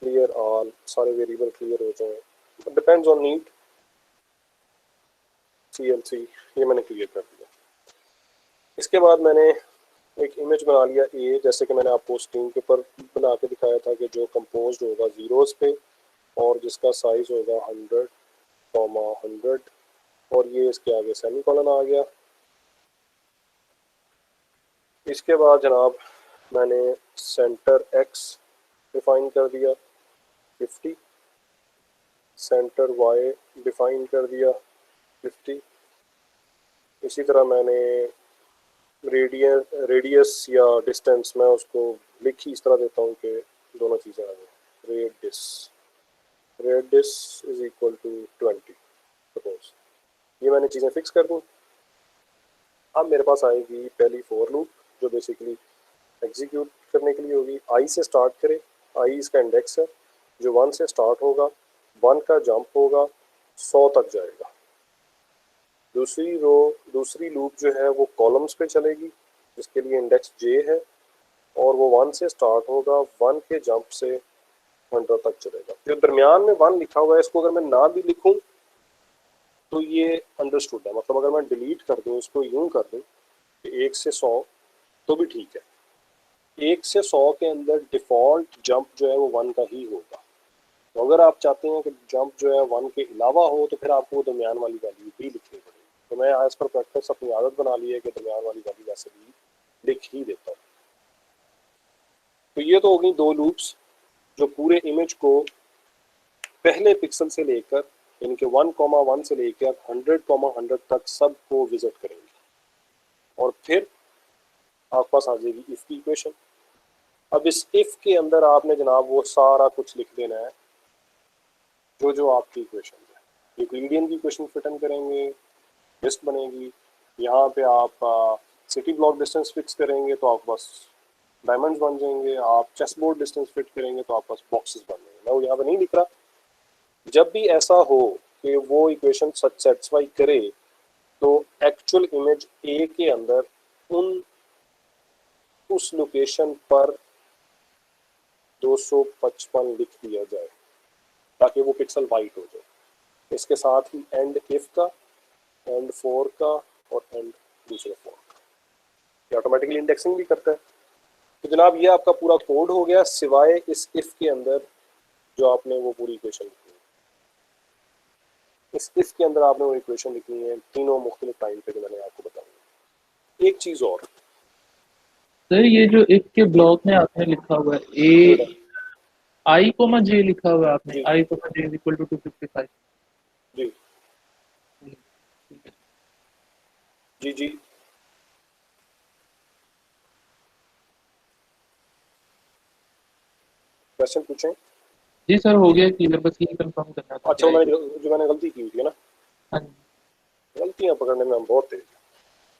क्लियर ऑल, सारे वेरिएबल क्लियर हो जाए, डिपेंड्स ऑन नीड। CLC ये मैंने क्लियर कर दिया। इसके बाद मैंने एक इमेज बना लिया A, जैसे कि मैंने आपको स्क्रीन के ऊपर बना के दिखाया था कि जो कंपोज होगा जीरोस पे और जिसका साइज होगा 100, 100 और ये इसके आगे सेमीकोलन आ गया। इसके बाद जनाब मैंने सेंटर X डिफाइन कर दिया 50, सेंटर Y डिफाइन कर दिया 50। इसी तरह मैंने रेडियस या डिस्टेंस मैं उसको लिख ही इस तरह देता हूँ कि दोनों चीज़ें आ जाए। Radius is equal to 20 suppose. ये मैंने चीज़ें फिक्स कर दूँ। अब मेरे पास आएगी पहली फॉर लूप जो बेसिकली एग्जीक्यूट करने के लिए होगी। I से स्टार्ट करें, I इसका इंडेक्स है जो 1 से स्टार्ट होगा, 1 का जंप होगा, 100 तक जाएगा। दूसरी लूप जो है वो कॉलम्स पे चलेगी जिसके लिए इंडेक्स J है और वो 1 से स्टार्ट होगा, 1 के जंप से 100 तक चलेगा। जो दरमियान में 1 लिखा हुआ है इसको अगर मैं ना भी लिखूं तो ये अंडरस्टूड है, मतलब अगर मैं डिलीट कर दूं, इसको यूं कर दूं कि 1 से 100 तो भी ठीक है। 1 से 100 के अंदर डिफ़ॉल्ट जंप जो है वो 1 का ही होगा। तो अगर आप चाहते हैं कि जंप जो है 1 के अलावा हो तो फिर आपको दरमियान वाली वैल्यू भी लिखनी पड़ेगी। तो मैं एज पर प्रैक्टिस अपनी आदत बना ली है कि दरमियान वाली वैल्यू वैसे भी लिख ही देता हूँ। तो ये तो हो गई 2 लूप्स जो पूरे इमेज को पहले पिक्सल से लेकर यानी कि 1,1 से लेकर 100,100 तक सबको विजिट करेंगे। और फिर आपके पास आ जाएगी इफ की इक्वेशन। अब इस इफ के अंदर आपने जनाब वो सारा कुछ लिख देना है जो जो आपकी इक्वेशन है। यूक्लिडियन की इक्वेशन फिट इन करेंगे, लिस्ट बनेगी। यहाँ पे आप सिटी ब्लॉक डिस्टेंस फिक्स करेंगे तो आपके पास डायमंड्स बन जाएंगे। आप चेस बोर्ड डिस्टेंस फिट करेंगे तो आपके पास बॉक्सेस बन जाएंगे। मैं वो यहाँ पे नहीं लिख रहा। जब भी ऐसा हो कि वो इक्वेशन सच सेटिस्फाई करे तो एक्चुअल इमेज ए के अंदर उस लोकेशन पर 255 लिख दिया जाए ताकि वो पिक्सल वाइट हो जाए। इसके साथ ही एंड इफ का, एंड फोर का और एंड दूसरे फोर का, ये ऑटोमेटिकली इंडेक्सिंग भी करता है। तो जनाब ये आपका पूरा कोड हो गया सिवाय इस इफ के अंदर जो आपने वो पूरी इक्वेशन लिखनी है। इस इफ के अंदर आपने वो इक्वेशन लिखनी है तीनों मुख्तलिफ टाइम पे जो मैंने आपको बताया। एक चीज और सर, ये जो इफ के ब्लॉक में आपने लिखा हुआ है ए आई कोमा जे लिखा हुआ है आपने, I comma J is equal to 255। जी जी जी क्वेश्चन पूछें। जी सर, हो गया क्लियर, बस ये कंफर्म करना था। अच्छा, मैंने गलती की हुई है ना। हाँ, गलतियां पकड़ने में हम बहुत तेज हैं।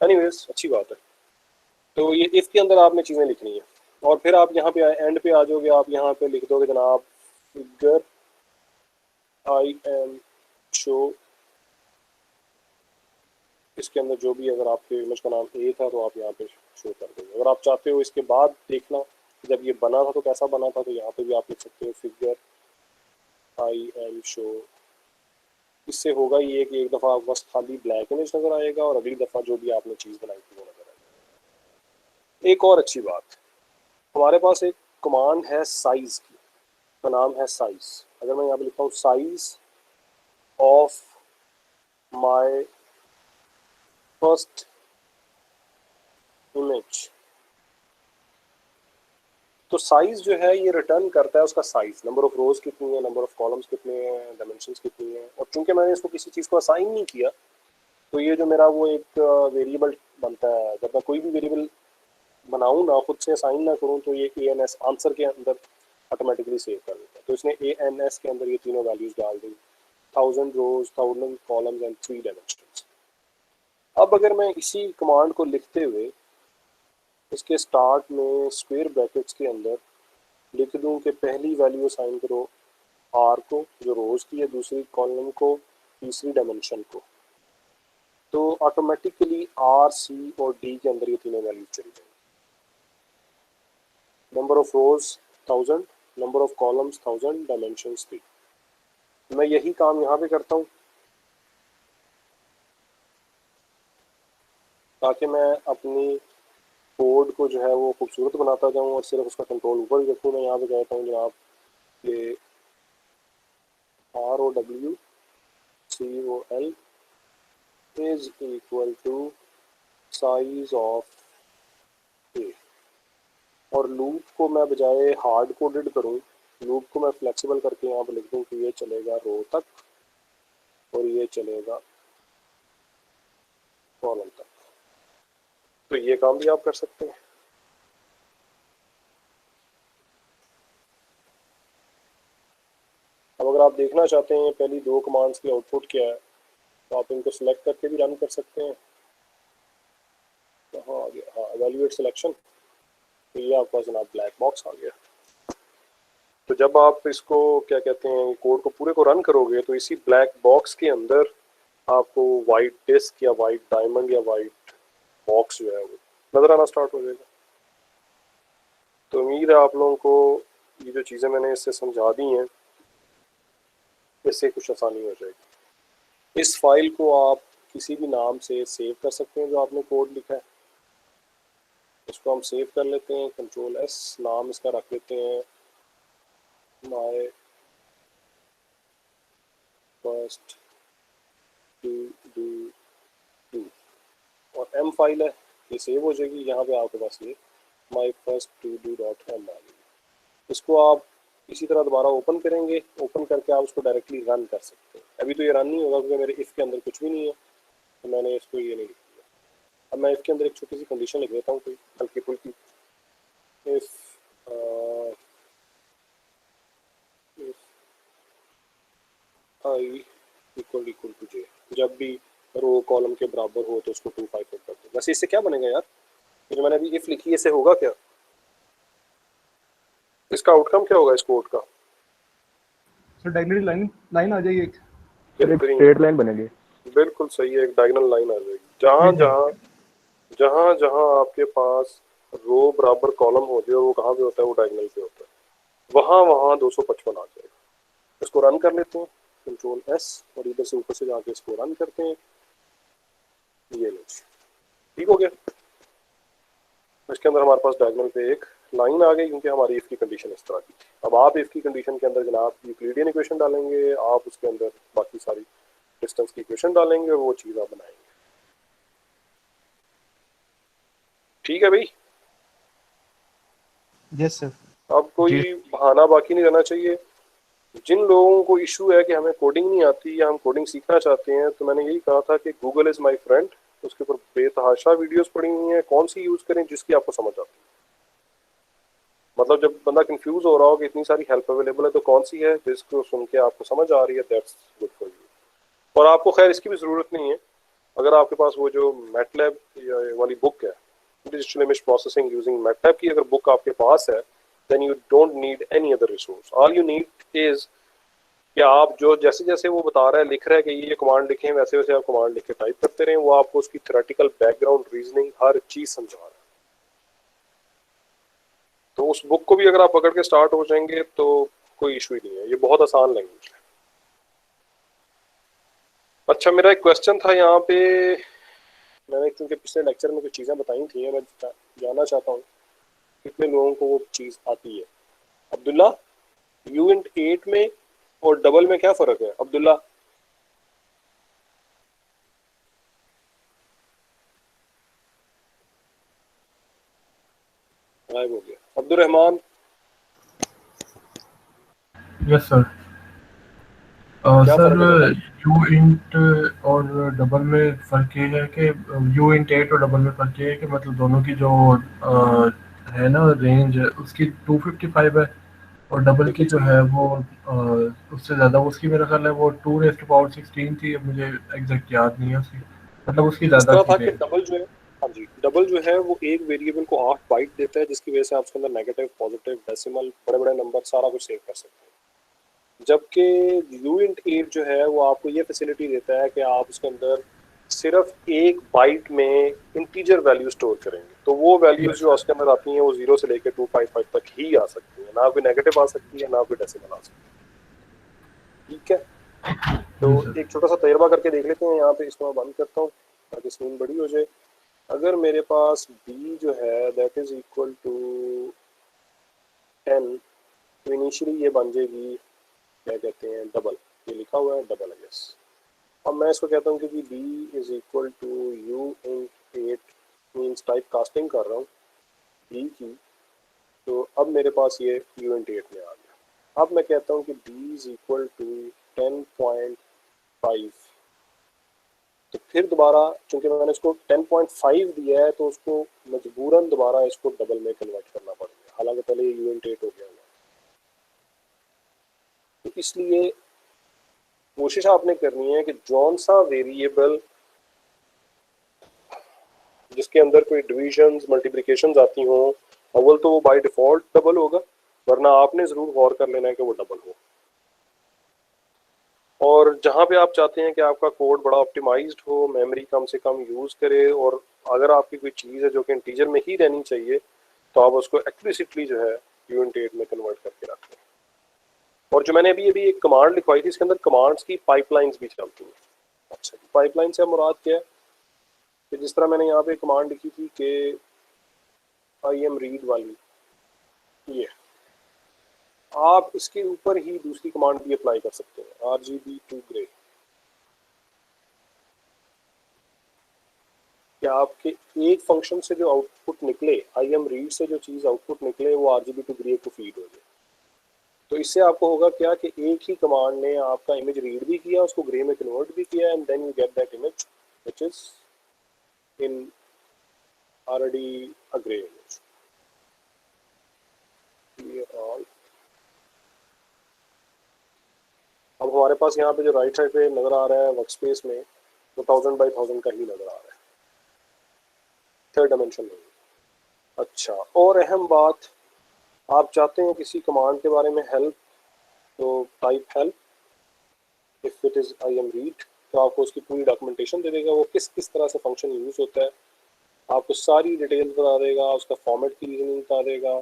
एनीवेज अच्छी बात है। तो ये इफ के अंदर आपने चीजें लिखनी है और फिर आप यहाँ पे एंड पे आ जाओगे। आप यहाँ पे लिख दोगे जनाब फिगर आई एम शो। इसके अंदर जो भी अगर आपके इमेज का नाम ए था तो आप यहाँ पे शो कर दोगे। अगर आप चाहते हो इसके बाद देखना जब ये बना था तो कैसा बना था, तो यहाँ पे भी आप लिख सकते हो फिगर आई एम शो। इससे होगा ये कि एक दफ़ा बस खाली ब्लैक इमेज नज़र आएगा और अगली दफ़ा जो भी आपने चीज़ बनाई थी वो नज़र आएगी। एक और अच्छी बात, हमारे पास एक कमांड है साइज की, का नाम है साइज। अगर मैं यहाँ पे लिखता हूँ size of my first image, तो साइज जो है ये रिटर्न करता है उसका साइज, नंबर ऑफ रोज कितनी है, नंबर ऑफ कॉलम्स कितने हैं, डायमेंशंस कितनी है। और चूंकि मैंने इसको किसी चीज़ को असाइन नहीं किया तो ये जो मेरा वो एक वेरिएबल बनता है, जब मैं कोई भी वेरिएबल बनाऊँ ना, खुद से असाइन ना करूँ, तो ये ANS आंसर के अंदर ऑटोमेटिकली सेव कर देता है। तो इसने ANS के अंदर ये तीनों वैल्यूज डाल दी, 1000 रोज, 1000 कॉलम्स एंड 3 डायमेंशंस। अब अगर मैं इसी कमांड को लिखते हुए इसके स्टार्ट में स्क्वायर ब्रैकेट्स के अंदर लिख दूं कि पहली वैल्यू असाइन करो आर को जो रोज की है, दूसरी कॉलम को, तीसरी डायमेंशन को, तो ऑटोमेटिकली आर, सी और डी के अंदर ये तीनों वैल्यूज चली जाएंगी। Number of rose 1000, number of columns 1000, dimensions 3। मैं यही काम यहाँ पे करता हूँ ताकि मैं अपनी कोड को जो है वो खूबसूरत बनाता जाऊँ और सिर्फ उसका कंट्रोल ऊपर ही रखूँ। मैं यहाँ पे कहता हूँ जनाब कि ROWCOL is equal to size of A, और लूप को मैं बजाय हार्ड कोडेड करूँ, लूप को मैं फ्लेक्सिबल करके यहाँ पे लिख दूँ कि ये चलेगा रो तक और ये चलेगा कॉलम तक। तो ये काम भी आप कर सकते हैं। अब अगर आप देखना चाहते हैं पहली दो कमांड्स की आउटपुट क्या है तो आप इनको सिलेक्ट करके भी रन कर सकते हैं। कहाँ आ गया, हाँ, एवेल्युएट सिलेक्शन। तो ये आपका जनाब ब्लैक बॉक्स आ गया। तो जब आप इसको क्या कहते हैं कोड को पूरे को रन करोगे तो इसी ब्लैक बॉक्स के अंदर आपको वाइट डिस्क या वाइट डायमंड या वाइट बॉक्स जो है वो नजर आना स्टार्ट हो जाएगा। तो उम्मीद है आप लोगों को ये जो चीज़ें मैंने इससे समझा दी हैं इससे कुछ आसानी हो जाएगी। इस फाइल को आप किसी भी नाम से सेव कर सकते हैं जो आपने कोड लिखा है। इसको हम सेव कर लेते हैं, Ctrl+S, नाम इसका रख लेते हैं माय फर्स्ट टू और M फाइल है, ये सेव हो जाएगी। यहाँ पे आपके पास ये माई फर्स्ट .m आ गई। इसको आप इसी तरह दोबारा ओपन करेंगे, ओपन करके आप उसको डायरेक्टली रन कर सकते हैं। अभी तो ये रन नहीं होगा क्योंकि मेरे इफ के अंदर कुछ भी नहीं है, तो मैंने इसको ये नहीं लिख दिया। अब मैं इसके अंदर एक छोटी सी कंडीशन लिख देता हूँ कोई हल्की फुल्की, इफ आई इक्वल टू जे, जब भी रो कॉलम के बराबर हो तो उसको 2 5 कर दो। वैसे इससे क्या बनेगा यार, जो मैंने अभी इफ लिखी है इससे होगा क्या, इसका आउटकम क्या होगा इस कोड का? सर डायगोनल लाइन आ जाएगी एक स्ट्रेट लाइन बनेगी। बिल्कुल सही है, एक डायगोनल लाइन आ जाएगी। जहाँ आपके पास रो बराबर कॉलम होती है, वो कहाँ पे होता है, वो डायगोनल पे होता है, वहाँ 255 आ जाएगा। इसको रन कर लेते हैं, कंट्रोल एस, और इधर से ऊपर से जाके इसको रन करते हैं। ये लो, ठीक हो गया। इसके अंदर हमारे पास डायगोनल पे एक लाइन आ गई, क्योंकि हमारी इफ की कंडीशन इस तरह की थी। अब आप इफ की कंडीशन के अंदर जनाब यूक्लिडियन इक्वेशन डालेंगे, आप उसके अंदर बाकी सारी डिस्टेंस की इक्वेशन डालेंगे, वो चीज़ आप बनाएंगे। ठीक है भाई? Yes sir. अब कोई बहाना बाकी नहीं रहना चाहिए। जिन लोगों को इशू है कि हमें कोडिंग नहीं आती या हम कोडिंग सीखना चाहते हैं, तो मैंने यही कहा था कि गूगल इज़ माय फ्रेंड, उसके ऊपर बेतहाशा वीडियोस पड़ी हुई हैं। कौन सी यूज़ करें जिसकी आपको समझ आती है। मतलब जब बंदा कंफ्यूज हो रहा हो कि इतनी सारी हेल्प अवेलेबल है, तो कौन सी है जिसको सुन के आपको समझ आ रही है, दैट्स गुड फॉर यू। और आपको खैर इसकी भी ज़रूरत नहीं है, अगर आपके पास वो जो मैटलैब वाली बुक है, digital image processing using MATLAB की अगर बुक आपके पास है, then you don't need any other resource. All you need is कि आप जो जैसे जैसे वो बता रहा है, लिख रहा है कि ये कमांड लिखें, वैसे वैसे आप कमांड लिख के टाइप करते रहें, वो आपको उसकी थ्योरेटिकल बैकग्राउंड रीजनिंग हर चीज समझा रहा है। तो उस बुक को भी अगर आप पकड़ के स्टार्ट हो जाएंगे तो कोई इशू ही नहीं है, ये बहुत आसान लैंग्वेज है। अच्छा, मेरा एक क्वेश्चन था यहाँ पे, मैंने क्योंकि पिछले लेक्चर में कुछ चीज़ें बताई थी, मैं जानना चाहता हूँ कितने लोगों को वो चीज़ आती है। अब्दुल्ला, यूनिट 8 में और डबल में क्या फ़र्क है? अब्दुल्ला, गायब हो गया। Abdul Rahman. Yes sir. Sir you int और डबल में फ़र्क ये है कि यू इंट 8 और डबल में फ़र्क ये है कि मतलब दोनों की जो है ना रेंज, उसकी 255 है, और डबल की जो है वो उससे ज़्यादा, उसकी मेरा ख्याल है वो 2⁻16 थी। अब मुझे एग्जैक्ट याद नहीं है उसकी, मतलब उसकी ज़्यादा था थी। कि डबल जो है, हाँ जी, डबल जो है वो एक वेरिएबल को 8 बाइट देता है, जिसकी वजह से आप उसके अंदर नेगेटिव, पॉजिटिव, डेसिमल, बड़े बड़े नंबर सारा कुछ सेव कर सकते हैं। जबकि यूनिट 8 जो है वो आपको ये फैसिलिटी देता है कि आप उसके अंदर सिर्फ एक बाइट में इंटीजर वैल्यू स्टोर करेंगे, तो वो वैल्यूज जो उसके अंदर आती हैं वो 0 से लेकर 255 तक ही आ सकती है, ना कोई नेगेटिव आ सकती है, ना कोई डेसिमल आ सकती है। ठीक है, तो एक छोटा सा तजर्बा करके देख लेते हैं। यहाँ पे इसको मैं बंद करता हूँ ताकि स्क्रीन बड़ी हो जाए। अगर मेरे पास b जो है दैट इज इक्वल टू 10, तो इनिशियली ये बन जाएगी, क्या कहते हैं, डबल। ये लिखा हुआ है डबल, आई गेस। अब मैं इसको कहता हूँ कि b is equal to u in 8 means type casting कर रहा हूँ b की, तो अब मेरे पास ये u इन 8 में आ गया। अब मैं कहता हूँ कि b इज इक्वल टू 10.5, तो फिर दोबारा चूंकि मैंने इसको 10.5 दिया है, तो उसको मजबूरन दोबारा इसको डबल में कन्वर्ट करना पड़ेगा, हालांकि पहले ये u इन 8 हो गया हुआ। तो इसलिए कोशिश आपने करनी है कि जौन सा वेरिएबल जिसके अंदर कोई डिविजन्स, मल्टीप्लिकेशंस आती हों, अव्वल तो वो बाय डिफॉल्ट डबल होगा, वरना आपने ज़रूर गौर कर लेना है कि वो डबल हो। और जहाँ पे आप चाहते हैं कि आपका कोड बड़ा ऑप्टिमाइज्ड हो, मेमोरी कम से कम यूज़ करे, और अगर आपकी कोई चीज़ है जो कि इंटीजर में ही रहनी चाहिए, तो आप उसको एक्सप्लिसिटली जो है यूनिट 8 में कन्वर्ट करके रख लें। और जो मैंने अभी एक कमांड लिखवाई थी, इसके अंदर कमांड्स की पाइपलाइंस भी चलती हैं। अच्छा, पाइपलाइन से मुराद क्या है कि जिस तरह मैंने यहाँ पे कमांड लिखी थी कि आई एम रीड वाली, ये आप इसके ऊपर ही दूसरी कमांड भी अप्लाई कर सकते हैं, RGB to gray। कि आपके एक फंक्शन से जो आउटपुट निकले, आई एम रीड से जो चीज़ आउटपुट निकले, वो RGB to gray को फीड हो जाए। तो इससे आपको होगा क्या कि एक ही कमांड ने आपका इमेज रीड भी किया, उसको ग्रे में कन्वर्ट भी किया, and then you get that image which is in already a gray image. Clear all. अब हमारे पास यहाँ पे जो राइट साइड पे नजर आ रहा है वर्क स्पेस में वो 1000 बाई 1000 का ही नजर आ रहा है, थर्ड डायमेंशन नहीं। अच्छा, और अहम बात, आप चाहते हैं किसी कमांड के बारे में हेल्प, तो type help, if it is ImRead, तो आपको उसकी पूरी डॉक्यूमेंटेशन दे देगा, वो किस किस तरह से फंक्शन यूज होता है, आपको सारी डिटेल्स बता देगा, उसका फॉर्मेट की रीजनिंग बता देगा,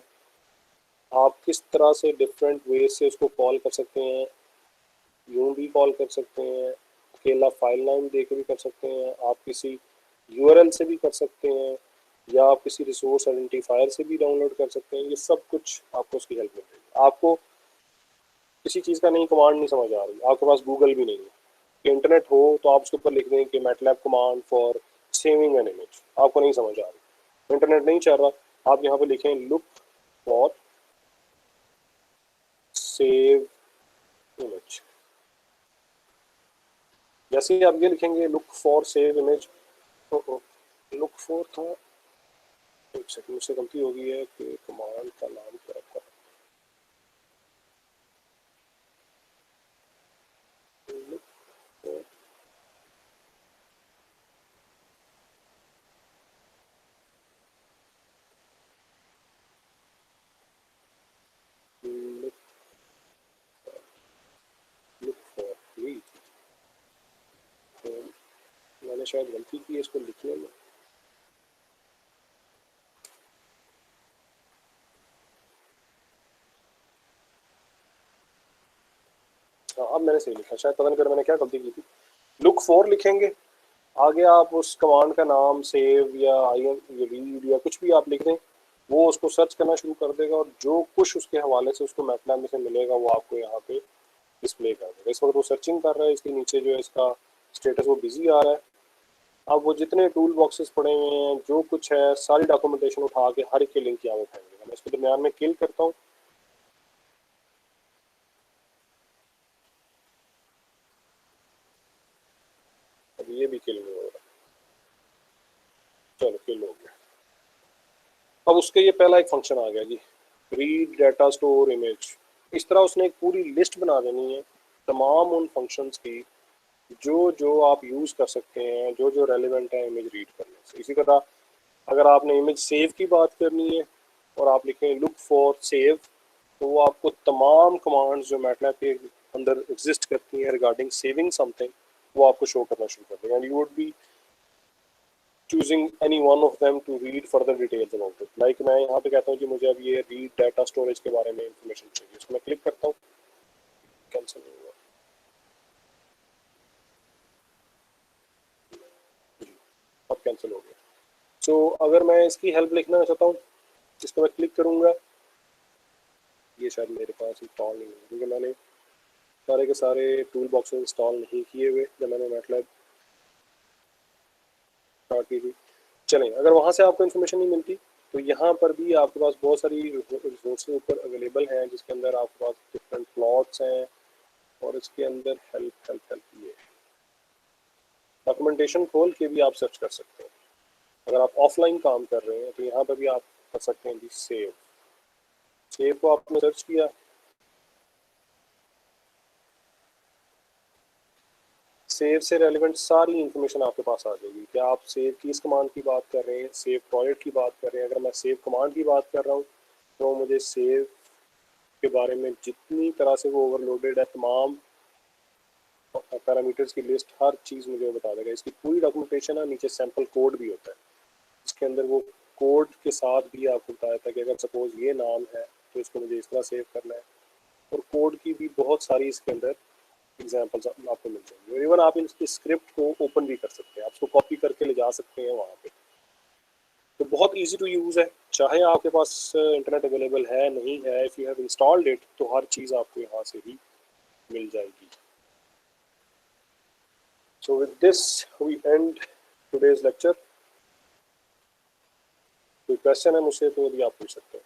आप किस तरह से डिफरेंट वे से उसको कॉल कर सकते हैं, यूं भी कॉल कर सकते हैं, अकेला फाइल नाम दे के भी कर सकते हैं, आप किसी URL से भी कर सकते हैं, या आप किसी रिसोर्स आइडेंटिफायर से भी डाउनलोड कर सकते हैं। ये सब कुछ आपको उसकी हेल्प मिलेगी। आपको किसी चीज़ का नहीं कमांड नहीं समझ आ रही, आपके पास गूगल भी नहीं है, इंटरनेट हो तो आप उसके ऊपर लिख दें कि MATLAB command for saving an image, आपको नहीं समझ आ रही, इंटरनेट नहीं चल रहा, आप यहाँ पे लिखें लुक फॉर सेव इमेज। जैसे ही आप ये लिखेंगे look for save image, look for था, एक सेकंड मुझसे गलती हो गई है कि कमांड का नाम क्या रखा है, लुक फॉर रीड, मैंने शायद गलती की है इसको लिखने में। हाँ, अब मैंने सही लिखा, शायद पता नहीं कर मैंने क्या गलती की थी। लुक फॉर लिखेंगे, आगे आप उस कमांड का नाम सेव या ImRead या कुछ भी आप लिख दें, वो उसको सर्च करना शुरू कर देगा और जो कुछ उसके हवाले से उसको मैटलैब में से मिलेगा वो आपको यहाँ पे डिस्प्ले कर देगा। इस वक्त वो सर्चिंग कर रहा है, इसके नीचे जो है इसका स्टेटस वो बिजी आ रहा है। अब वो जितने टूल बॉक्सेस पड़े हुए हैं, जो कुछ है, सारी डॉक्यूमेंटेशन उठा के हर एक के लिंक यहाँ उठाएंगे। मैं इसको दरमियान में किल करता हूँ, अब ये भी किल नहीं हो रहा, चलो किल हो गया। अब उसके ये पहला एक फंक्शन आ गया जी, रीड डाटा स्टोर इमेज। इस तरह उसने एक पूरी लिस्ट बना देनी है तमाम उन फंक्शंस की जो जो आप यूज़ कर सकते हैं, जो जो रेलिवेंट है इमेज रीड करने से। इसी तरह अगर आपने इमेज सेव की बात करनी है और आप लिखें लुक फॉर सेव, तो वो आपको तमाम कमांड्स जो मैटलैब के अंदर एग्जिस्ट करती हैं रिगार्डिंग सेविंग समथिंग, वो आपको शो करना शुरू कर देगा। And you would be choosing any one of them to read further details about it. Like मैं यहाँ पे कहता हूँ कि मुझे अब ये रीड डाटा स्टोरेज के बारे में इंफॉर्मेशन चाहिए, इसको मैं क्लिक करता हूँ, कैंसिल नहीं हुआ, अब कैंसिल हो गया। सो अगर मैं इसकी हेल्प लिखना चाहता हूँ, इसको मैं क्लिक करूँगा, ये शायद मेरे पास इंस्टॉल नहीं है क्योंकि मैंने सारे के सारे टूल बॉक्स इंस्टॉल नहीं किए हुए जब मैंने मैटलैब स्टार्ट की थी। चलें, अगर वहाँ से आपको इन्फॉर्मेशन नहीं मिलती तो यहाँ पर भी आपके पास बहुत सारी रिसोर्सेज ऊपर अवेलेबल हैं, जिसके अंदर आपके पास डिफरेंट प्लॉट्स हैं और इसके अंदर हेल्प हेल्प हेल्प ये डॉक्यूमेंटेशन खोल के भी आप सर्च कर सकते हैं। अगर आप ऑफलाइन काम कर रहे हैं तो यहाँ पर भी आप कर सकते हैं जी सेव। सेव को आपने सर्च किया, सेव से रेलिवेंट सारी इंफॉर्मेशन आपके पास आ जाएगी कि आप सेव की इस कमांड की बात कर रहे हैं, सेव प्रोजेक्ट की बात कर रहे हैं। अगर मैं सेव कमांड की बात कर रहा हूँ तो मुझे सेव के बारे में जितनी तरह से वो ओवरलोडेड है, तमाम पैरामीटर्स की लिस्ट, हर चीज़ मुझे बता देगा। इसकी पूरी डॉक्यूमेंटेशन है, नीचे सैम्पल कोड भी होता है, इसके अंदर वो कोड के साथ भी आपको बताया था कि अगर सपोज ये नाम है तो इसको मुझे इस तरह सेव करना है, और कोड की भी बहुत सारी इसके अंदर एग्जाम्पल्स आपको मिल जाएंगे। इवन आप इसकी स्क्रिप्ट को ओपन भी कर सकते हैं, आप उसको कॉपी करके ले जा सकते हैं वहाँ पे। तो बहुत इजी टू यूज़ है, चाहे आपके पास इंटरनेट अवेलेबल है नहीं है, if you have installed it तो हर चीज़ आपको यहाँ से ही मिल जाएगी। So with this we end today's lecture. कोई क्वेश्चन है मुझसे तो भी आप पूछ सकते हैं।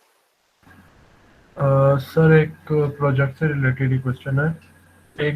सर एक प्रोजेक्ट से रिलेटेड ही क्वेश्चन है। एक